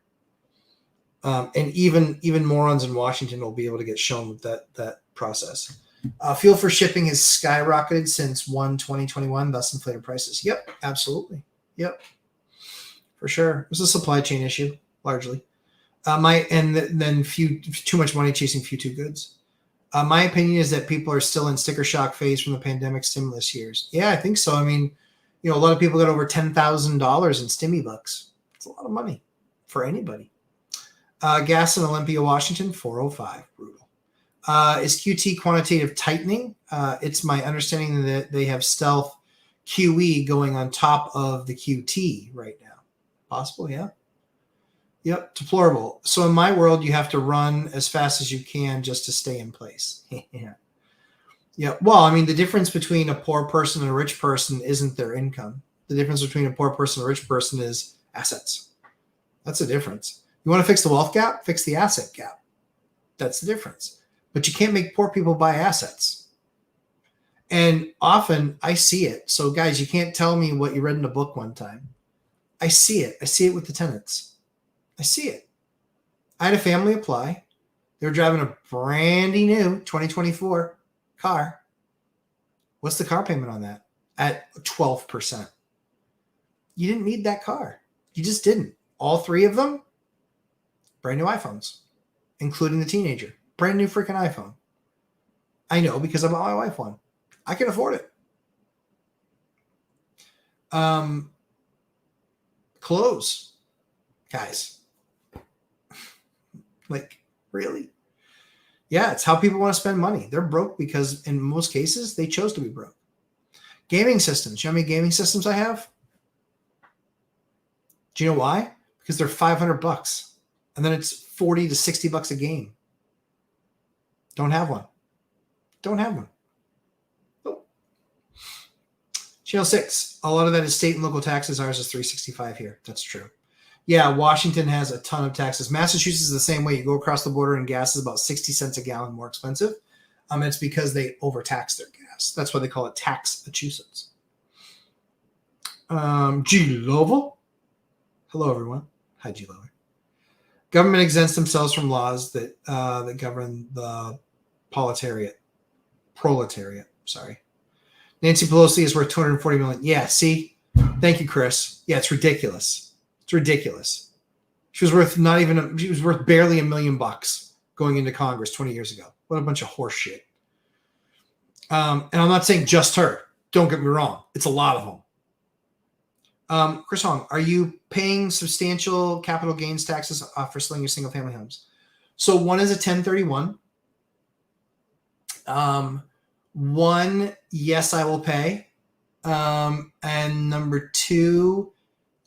Speaker 1: And even morons in Washington will be able to get shown with that process. Fuel for shipping has skyrocketed since 2021, thus inflated prices. Yep, absolutely. Yep, for sure. It was a supply chain issue, largely. Then too much money chasing few too goods. My opinion is that people are still in sticker shock phase from the pandemic stimulus years. Yeah, I think so. I mean, a lot of people got over $10,000 in stimmy bucks. It's a lot of money for anybody. Gas in Olympia, Washington, 405. Brutal. Is QT quantitative tightening? It's my understanding that they have stealth QE going on top of the QT right now. Possible, yeah. Yep, deplorable. So in my world, you have to run as fast as you can just to stay in place. Yeah. Yeah. Well, I mean, the difference between a poor person and a rich person isn't their income. The difference between a poor person and a rich person is assets. That's the difference. You want to fix the wealth gap? Fix the asset gap. That's the difference. But you can't make poor people buy assets. And often I see it. So guys, you can't tell me what you read in a book one time. I see it. I see it with the tenants. I see it. I had a family apply. They were driving a brandy new 2024 car. What's the car payment on that? At 12%. You didn't need that car. You just didn't. All three of them, brand new iPhones, including the teenager. Brand new freaking iPhone. I know because I bought my wife one. I can afford it. Clothes. Guys. Like, really? Yeah, it's how people want to spend money. They're broke because in most cases, they chose to be broke. Gaming systems. You know how many gaming systems I have? Do you know why? Because they're $500. And then it's 40 to 60 bucks a game. Don't have one. Don't have one. Nope. Channel 6. A lot of that is state and local taxes. Ours is $365 here. That's true. Yeah, Washington has a ton of taxes. Massachusetts is the same way. You go across the border and gas is about 60 cents a gallon more expensive. It's because they overtax their gas. That's why they call it Tax-Massachusetts. G. Lovell. Hello, everyone. Hi, G. Lovell. Government exempts themselves from laws that govern the proletariat. Sorry. Nancy Pelosi is worth $240 million. Yeah, see? Thank you, Chris. Yeah, it's ridiculous. It's ridiculous. She was worth barely $1 million going into Congress 20 years ago. What a bunch of horse shit. And I'm not saying just her. Don't get me wrong. It's a lot of them. Chris Hong, are you paying substantial capital gains taxes for selling your single family homes? So one is a 1031. One, yes, I will pay. And number two,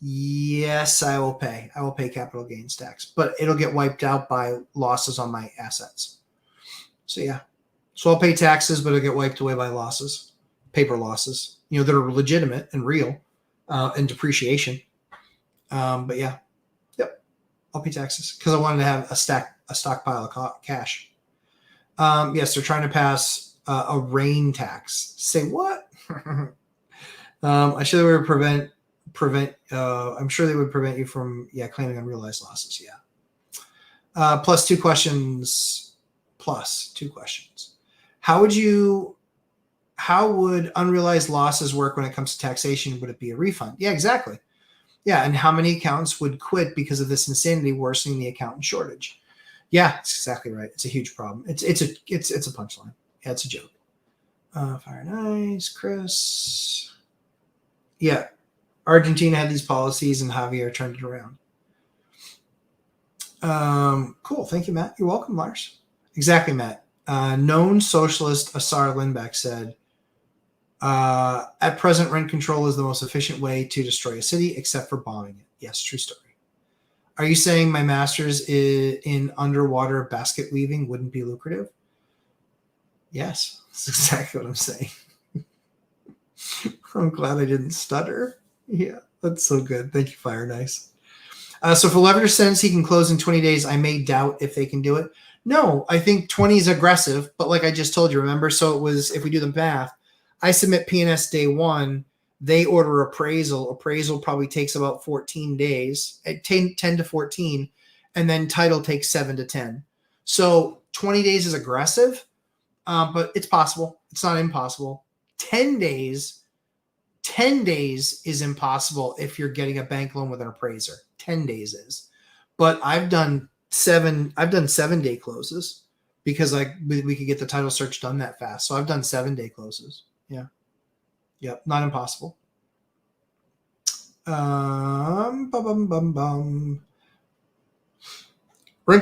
Speaker 1: yes, I will pay. I will pay capital gains tax, but it'll get wiped out by losses on my assets. So yeah. So I'll pay taxes, but it'll get wiped away by losses, paper losses, that are legitimate and real, and depreciation. But yeah. Yep. I'll pay taxes because I wanted to have a stockpile of cash. Yes, they're trying to pass a rain tax. Say what? I'm sure they would prevent you from claiming unrealized losses. Yeah. Plus two questions. How would unrealized losses work when it comes to taxation? Would it be a refund? Yeah, exactly. Yeah, and how many accountants would quit because of this insanity worsening the accountant shortage? Yeah, that's exactly right. It's a huge problem. It's a punchline. Yeah, it's a joke. Fire and Ice, Chris. Yeah, Argentina had these policies, and Javier turned it around. Cool. Thank you, Matt. You're welcome, Lars. Exactly, Matt. Known socialist Asar Lindbeck said, At present, rent control is the most efficient way to destroy a city, except for bombing it. Yes, true story. Are you saying my master's in underwater basket weaving wouldn't be lucrative? Yes, that's exactly what I'm saying. I'm glad I didn't stutter. Yeah, that's so good. Thank you, Fire Nice. So if a letter says he can close in 20 days, I may doubt if they can do it. No, I think 20 is aggressive, but like I just told you, remember? So it was, if we do the math, I submit P&S day one, they order appraisal. Appraisal probably takes about 14 days, 10 to 14, and then title takes 7 to 10. So 20 days is aggressive, but it's possible. It's not impossible. 10 days is impossible if you're getting a bank loan with an appraiser. 10 days is. But I've done 7-day closes because we could get the title search done that fast. So I've done 7-day closes. Yeah. Yep. Not impossible. Rent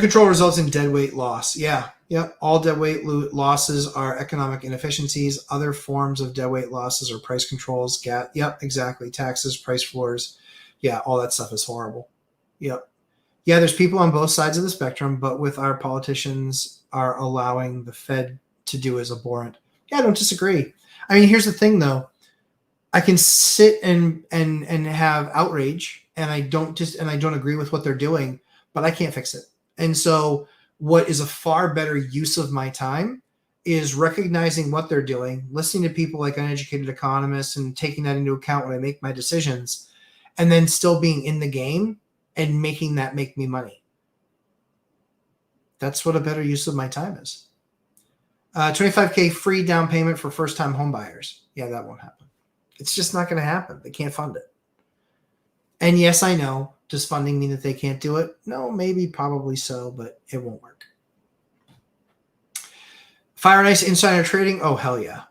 Speaker 1: control results in deadweight loss. Yeah. Yep. All deadweight losses are economic inefficiencies. Other forms of deadweight losses are price controls. Yep. Exactly. Taxes, price floors. Yeah. All that stuff is horrible. Yep. Yeah. There's people on both sides of the spectrum, but with our politicians are allowing the Fed to do as abhorrent. Yeah. I don't disagree. I mean, here's the thing though. I can sit and have outrage and I don't agree with what they're doing, but I can't fix it. And so what is a far better use of my time is recognizing what they're doing, listening to people like uneducated economists and taking that into account when I make my decisions, and then still being in the game and making that make me money. That's what a better use of my time is. 25K free down payment for first-time home buyers. Yeah, that won't happen. It's just not going to happen. They can't fund it. And yes, I know. Does funding mean that they can't do it? No, maybe, probably so, but it won't work. Fire and Ice Insider Trading. Oh, hell yeah.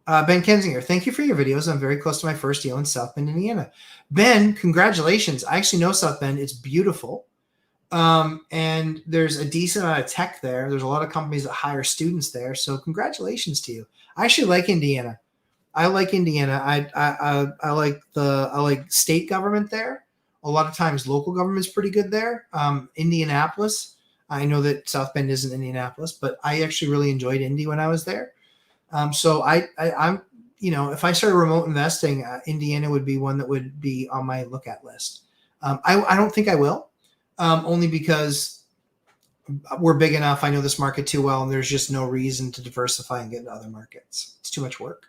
Speaker 1: Ben Kensinger, thank you for your videos. I'm very close to my first deal in South Bend, Indiana. Ben, congratulations. I actually know South Bend. It's beautiful. And there's a decent amount of tech there. There's a lot of companies that hire students there. So congratulations to you. I actually like Indiana. I like Indiana. I like state government there. A lot of times local government's pretty good there. Indianapolis. I know that South Bend isn't Indianapolis, but I actually really enjoyed Indy when I was there. So I'm, if I started remote investing, Indiana would be one that would be on my look at list. I don't think I will, only because we're big enough. I know this market too well, and there's just no reason to diversify and get into other markets. It's too much work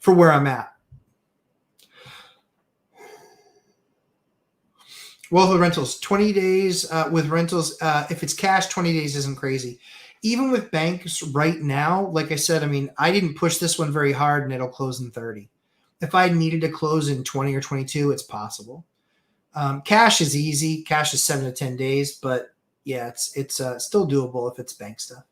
Speaker 1: for where I'm at. Well, with rentals, 20 days with rentals. If it's cash, 20 days isn't crazy. Even with banks right now, like I said, I mean, I didn't push this one very hard and it'll close in 30. If I needed to close in 20 or 22, it's possible. Cash is easy. Cash is 7 to 10 days, but yeah, it's still doable if it's bank stuff.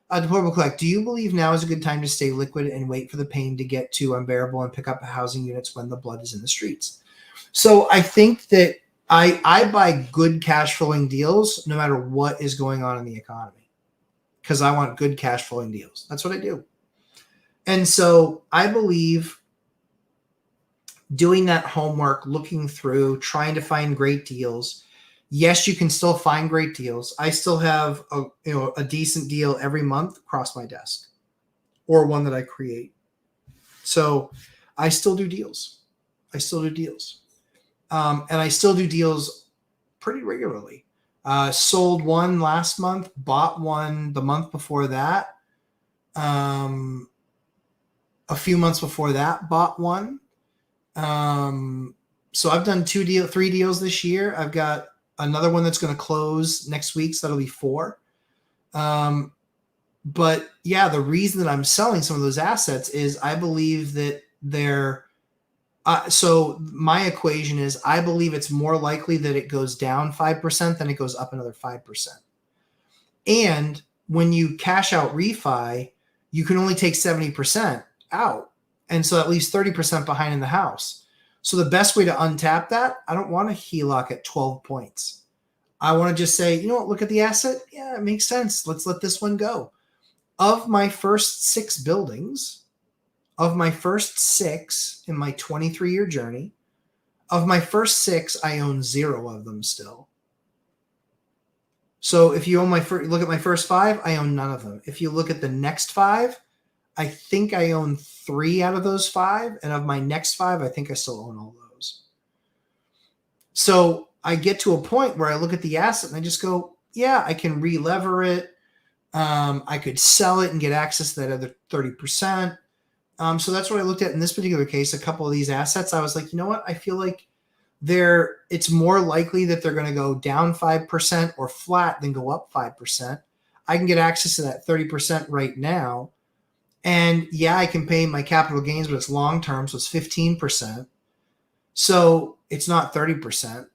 Speaker 1: Deplorable Collect, do you believe now is a good time to stay liquid and wait for the pain to get to unbearable and pick up housing units when the blood is in the streets? So I think that I buy good cash flowing deals no matter what is going on in the economy, because I want good cash flowing deals. That's what I do. And so I believe doing that homework, looking through, trying to find great deals. Yes, you can still find great deals. I still have a decent deal every month across my desk, or one that I create. So I still do deals. And I still do deals pretty regularly. Sold one last month, bought one the month before that. A few months before that, bought one. So I've done 3 deals this year. I've got another one that's going to close next week. So that'll be 4. But yeah, the reason that I'm selling some of those assets is I believe that they're, so my equation is I believe it's more likely that it goes down 5% than it goes up another 5%. And when you cash out refi, you can only take 70% out. And so that leaves 30% behind in the house. So the best way to untap that, I don't want a HELOC at 12 points. I want to just say, you know what, look at the asset. Yeah, it makes sense. Let's let this one go. Of my first 6 buildings, Of my first 6 in my 23-year journey, of my first 6, I own 0 of them still. So if you own look at my first 5, I own none of them. If you look at the next 5, I think I own 3 out of those 5, and of my next 5, I think I still own all those. So I get to a point where I look at the asset and I just go, yeah, I can re-lever it. I could sell it and get access to that other 30%. So that's what I looked at in this particular case. A couple of these assets, I was like, you know what? I feel like it's more likely that they're going to go down 5% or flat than go up 5%. I can get access to that 30% right now. And yeah, I can pay my capital gains, but it's long term, so it's 15%. So it's not 30%.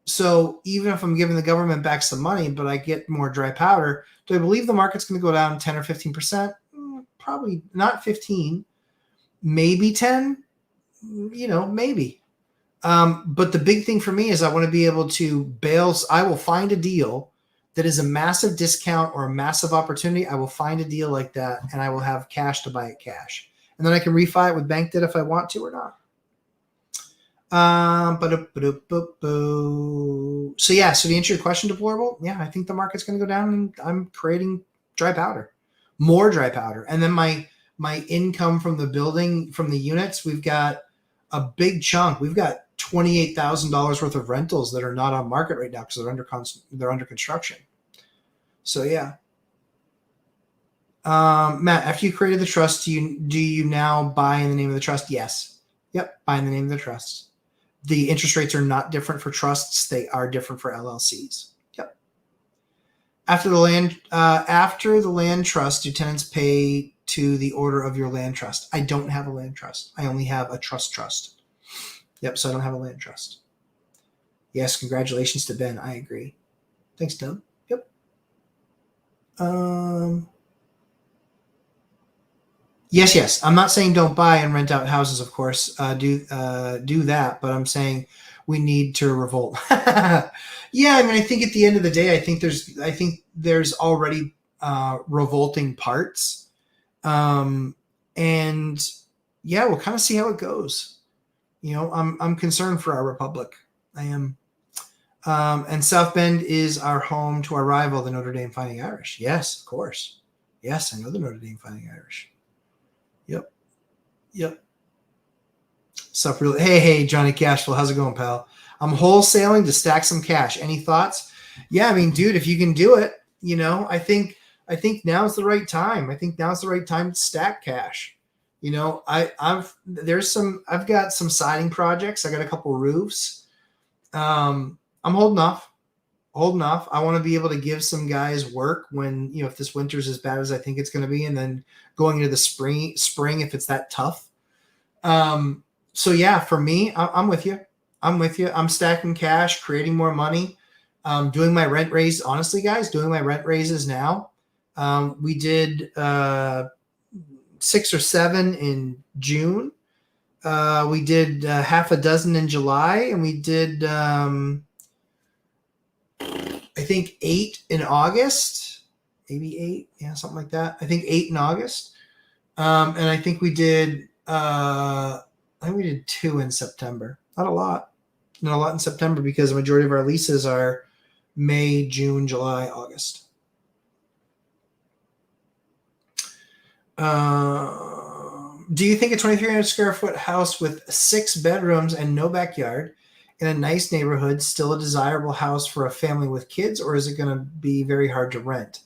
Speaker 1: So even if I'm giving the government back some money, but I get more dry powder, do I believe the market's going to go down 10 or 15%? Probably not 15, maybe 10, maybe. But the big thing for me is I want to be able to bail. I will find a deal that is a massive discount or a massive opportunity. I will find a deal like that, and I will have cash to buy it cash. And then I can refi it with bank debt if I want to or not. So yeah, so to answer your question, deplorable, yeah, I think the market's going to go down, and I'm creating dry powder, more dry powder. And then my income from the building, from the units, we've got a big chunk. We've got $28,000 worth of rentals that are not on market right now because they're under construction. So yeah. Matt, after you created the trust, do you now buy in the name of the trust? Yes. Yep, buy in the name of the trust. The interest rates are not different for trusts; they are different for LLCs. Yep. After the land trust, do tenants pay to the order of your land trust? I don't have a land trust. I only have a trust. Yep. So I don't have a land trust. Yes. Congratulations to Ben. I agree. Thanks, Tim. Yep. Yes. I'm not saying don't buy and rent out houses, of course. Do that, but I'm saying we need to revolt. Yeah, I mean, I think at the end of the day, I think there's already revolting parts, and yeah, we'll kind of see how it goes. I'm concerned for our republic. I am. And South Bend is our home to our rival, the Notre Dame Fighting Irish. Yes, of course. Yes, I know the Notre Dame Fighting Irish. Yep. Sup, really? Hey, Johnny Cashflow. How's it going, pal? I'm wholesaling to stack some cash. Any thoughts? Yeah, I mean, dude, if you can do it, I think now's the right time. I think now's the right time to stack cash. I've got some siding projects. I got a couple roofs. I'm holding off. I want to be able to give some guys work when, if this winter's as bad as I think it's going to be, and then going into the spring, if it's that tough. So yeah, for me, I'm with you. I'm stacking cash, creating more money, doing my rent raise. Honestly, guys, doing my rent raises now. We did 6 or 7 in June. We did half a dozen in July, and we did I think 8 in August, maybe 8. Yeah, something like that. I think 8 in August. And I think we did 2 in September. Not a lot in September because the majority of our leases are May, June, July, August. Do you think a 2,300 square foot house with 6 bedrooms and no backyard in a nice neighborhood still a desirable house for a family with kids, or is it going to be very hard to rent?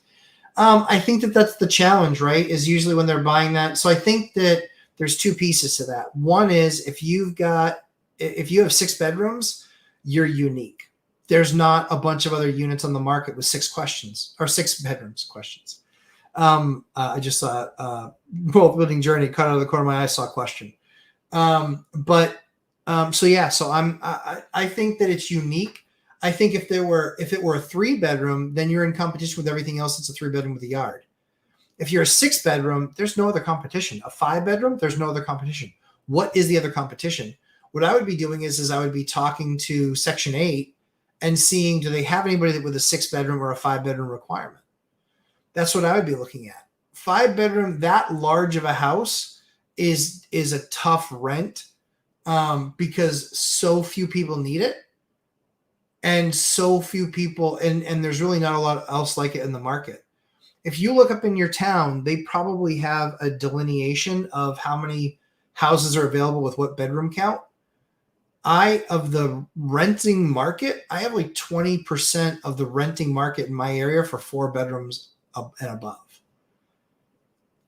Speaker 1: I think that's the challenge, right? Is usually when they're buying that. So I think that there's 2 pieces to that. One is if you have 6 bedrooms, you're unique. There's not a bunch of other units on the market with 6 bedrooms questions. I just saw World Building Journey cut out of the corner of my eye, saw a question. So I think that it's unique. I think if it were a 3-bedroom, then you're in competition with everything else. It's a 3-bedroom with a yard. If you're a 6-bedroom, there's no other competition. A 5-bedroom, there's no other competition. What is the other competition? What I would be doing is I would be talking to Section 8 and seeing, do they have anybody with a 6-bedroom or a 5-bedroom requirement? That's what I would be looking at. 5-bedroom, that large of a house, is a tough rent because so few people need it, and so few people, and there's really not a lot else like it in the market. If you look up in your town, they probably have a delineation of how many houses are available with what bedroom count. Of the renting market, I have like 20% of the renting market in my area for 4 bedrooms and above.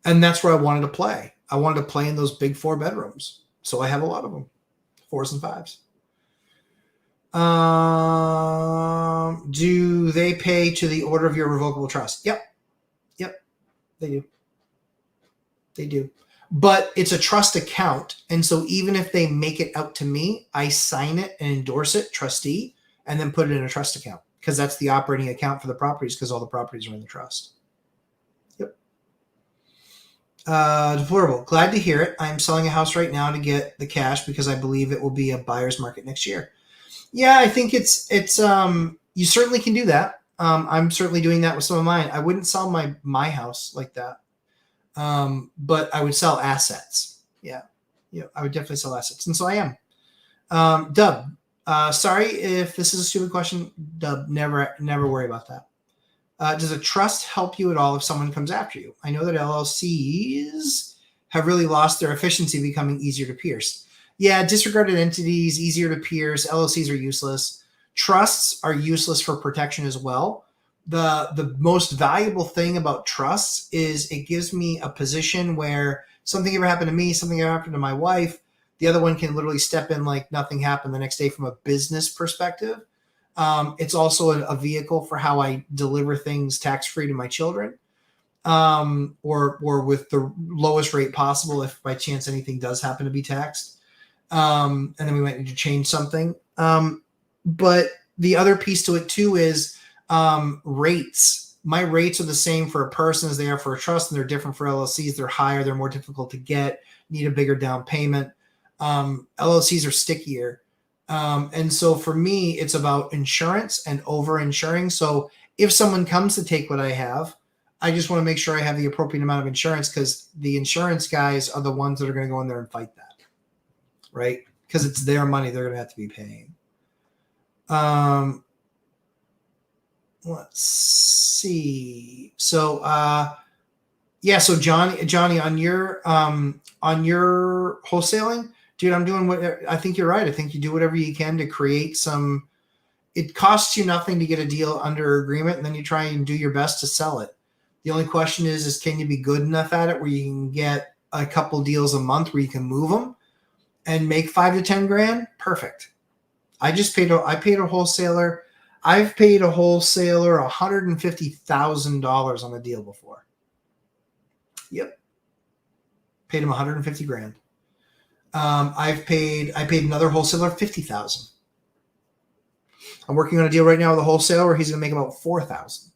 Speaker 1: And that's where I wanted to play. I wanted to play in those big 4 bedrooms. So I have a lot of them, 4s and 5s. Do they pay to the order of your revocable trust? Yep. They do. But it's a trust account. And so even if they make it out to me, I sign it and endorse it, trustee, and then put it in a trust account, because that's the operating account for the properties, because all the properties are in the trust. Yep. Deplorable. Glad to hear it. I'm selling a house right now to get the cash because I believe it will be a buyer's market next year. Yeah, I think it's you certainly can do that. I'm certainly doing that with some of mine. I wouldn't sell my house like that. But I would sell assets. Yeah, I would definitely sell assets. And so I am. Dub, sorry if this is a stupid question. Dub, never worry about that. Does a trust help you at all if someone comes after you? I know that LLCs have really lost their efficiency, becoming easier to pierce. Yeah, disregarded entities, easier to pierce. LLCs are useless. Trusts are useless for protection as well. The most valuable thing about trusts is it gives me a position where something ever happened to me, something ever happened to my wife, the other one can literally step in like nothing happened the next day from a business perspective. It's also a vehicle for how I deliver things tax-free to my children, or with the lowest rate possible if by chance anything does happen to be taxed. And then we might need to change something. But the other piece to it too is rates. My rates are the same for a person as they are for a trust, and they're different for LLCs. They're higher, they're more difficult to get, need a bigger down payment. LLCs are stickier. And so for me, it's about insurance and over insuring. So if someone comes to take what I have, I just want to make sure I have the appropriate amount of insurance, because the insurance guys are the ones that are going to go in there and fight that, right? Because it's their money they're going to have to be paying. Let's see. So, yeah. So Johnny, on your wholesaling, dude, I'm doing what I think you're right. I think you do whatever you can to create some. It costs you nothing to get a deal under agreement, and then you try and do your best to sell it. The only question is can you be good enough at it where you can get a couple deals a month where you can move them and make $5 to $10 grand? Perfect. I paid a wholesaler. I've paid a wholesaler $150,000 on a deal before. Yep. Paid him 150 grand. I paid another wholesaler 50,000. I'm working on a deal right now with a wholesaler where he's going to make about 4,000.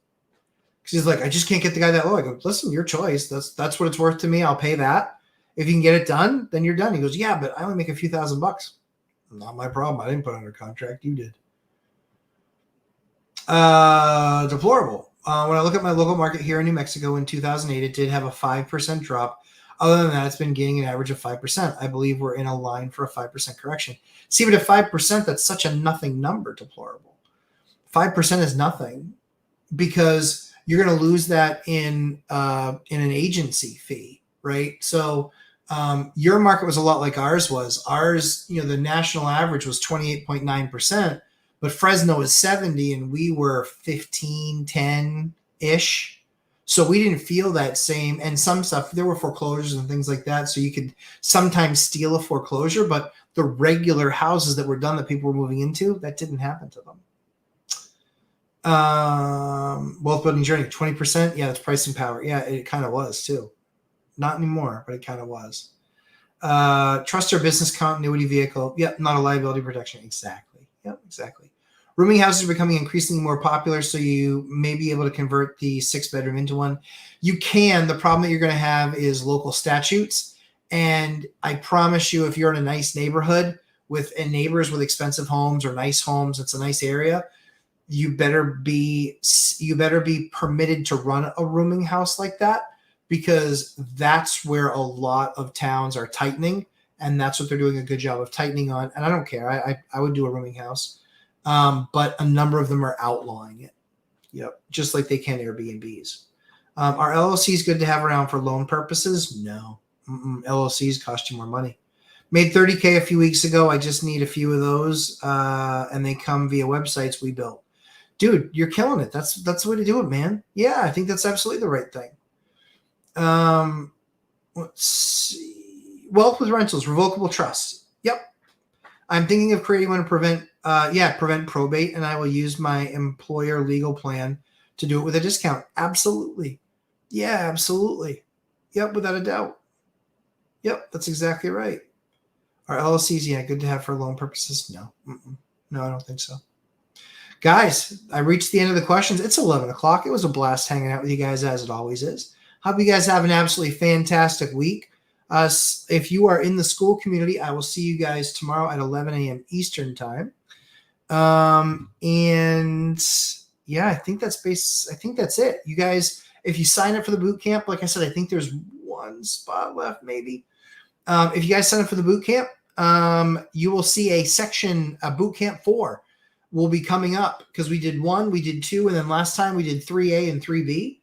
Speaker 1: Because he's like, I just can't get the guy that low. I go, listen, your choice. That's what it's worth to me. I'll pay that. If you can get it done, then you're done. He goes, yeah, but I only make a few $1,000. Not my problem. I didn't put under contract. You did. Deplorable. When I look at my local market here in New Mexico in 2008, it did have a 5% drop. Other than that, it's been gaining an average of 5%. I believe we're in a line for a 5% correction. See, but at 5%, that's such a nothing number, deplorable. 5% is nothing, because you're going to lose that in an agency fee, right? So your market was a lot like ours was. Ours, the national average was 28.9%. But Fresno is 70 and we were 15, 10-ish. So we didn't feel that same. And some stuff, there were foreclosures and things like that. So you could sometimes steal a foreclosure, but the regular houses that were done that people were moving into, that didn't happen to them. Wealth building journey, 20%. Yeah, that's pricing power. Yeah, it kind of was too. Not anymore, but it kind of was. Trust or business continuity vehicle. Yep, not a liability protection. Exactly. Yep, exactly. Rooming houses are becoming increasingly more popular, so you may be able to convert the 6-bedroom into one. You can. The problem that you're going to have is local statutes. And I promise you, if you're in a nice neighborhood with neighbors with expensive homes or nice homes, it's a nice area, you better be permitted to run a rooming house like that, because that's where a lot of towns are tightening, and that's what they're doing a good job of tightening on. And I don't care. I would do a rooming house, but a number of them are outlawing it. Yep, just like they can Airbnbs. Are LLCs good to have around for loan purposes? No. LLCs cost you more money. Made $30K a few weeks ago. I just need a few of those, and they come via websites we built. Dude, you're killing it. That's the way to do it, man. Yeah, I think that's absolutely the right thing. Let's see. Wealth with rentals, revocable trust. Yep. I'm thinking of creating one to prevent probate, and I will use my employer legal plan to do it with a discount. Absolutely. Yeah, absolutely. Yep, without a doubt. Yep, that's exactly right. Are LLCs, good to have for loan purposes? No. No, I don't think so. Guys, I reached the end of the questions. It's 11 o'clock. It was a blast hanging out with you guys, as it always is. Hope you guys have an absolutely fantastic week. If you are in the school community, I will see you guys tomorrow at 11 a.m. Eastern time. And yeah, I think that's it. You guys, if you sign up for the boot camp, like I said, I think there's one spot left, maybe. If you guys sign up for the boot camp, you will see a section, boot camp 4 will be coming up, because we did 1, we did 2, and then last time we did 3A and 3B.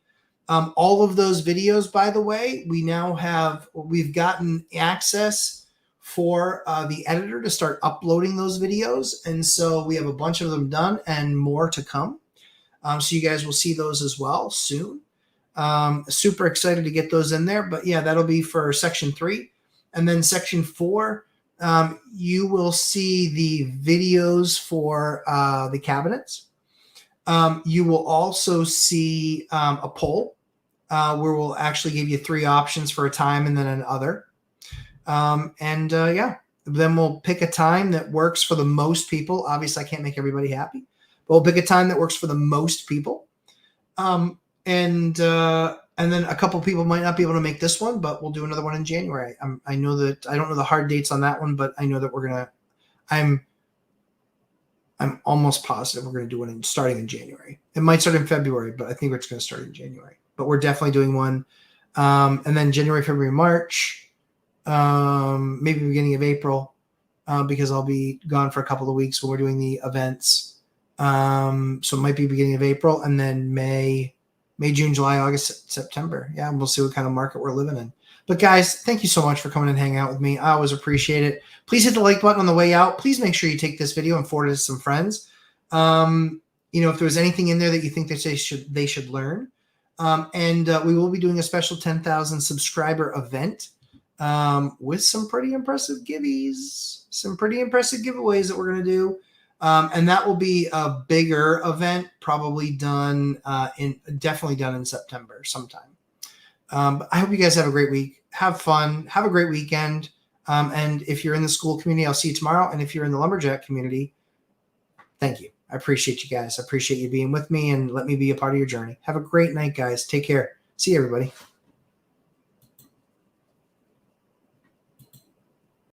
Speaker 1: All of those videos, by the way, we've gotten access for the editor to start uploading those videos. And so we have a bunch of them done and more to come. So you guys will see those as well soon. Super excited to get those in there. But yeah, that'll be for section 3. And then section 4, you will see the videos for the cabinets. You will also see a poll where we'll actually give you 3 options for a time and then an other. Then we'll pick a time that works for the most people. Obviously, I can't make everybody happy, but we'll pick a time that works for the most people. And then a couple people might not be able to make this one, but we'll do another one in January. I know that I don't know the hard dates on that one, but I know that I'm almost positive we're going to do one starting in January. It might start in February, but I think it's going to start in January. But we're definitely doing one. And then January, February, March, maybe beginning of April, because I'll be gone for a couple of weeks when we're doing the events. So it might be beginning of April, and then May, June, July, August, September. Yeah, and we'll see what kind of market we're living in. But guys, thank you so much for coming and hanging out with me. I always appreciate it. Please hit the like button on the way out. Please make sure you take this video and forward it to some friends. If there's anything in there that you think that they should learn. And we will be doing a special 10,000 subscriber event with some pretty impressive giveaways that we're going to do. And that will be a bigger event, probably definitely done in September sometime. But I hope you guys have a great week. Have fun. Have a great weekend. And if you're in the school community, I'll see you tomorrow. And if you're in the lumberjack community, thank you. I appreciate you guys. I appreciate you being with me and let me be a part of your journey. Have a great night, guys. Take care. See you, everybody.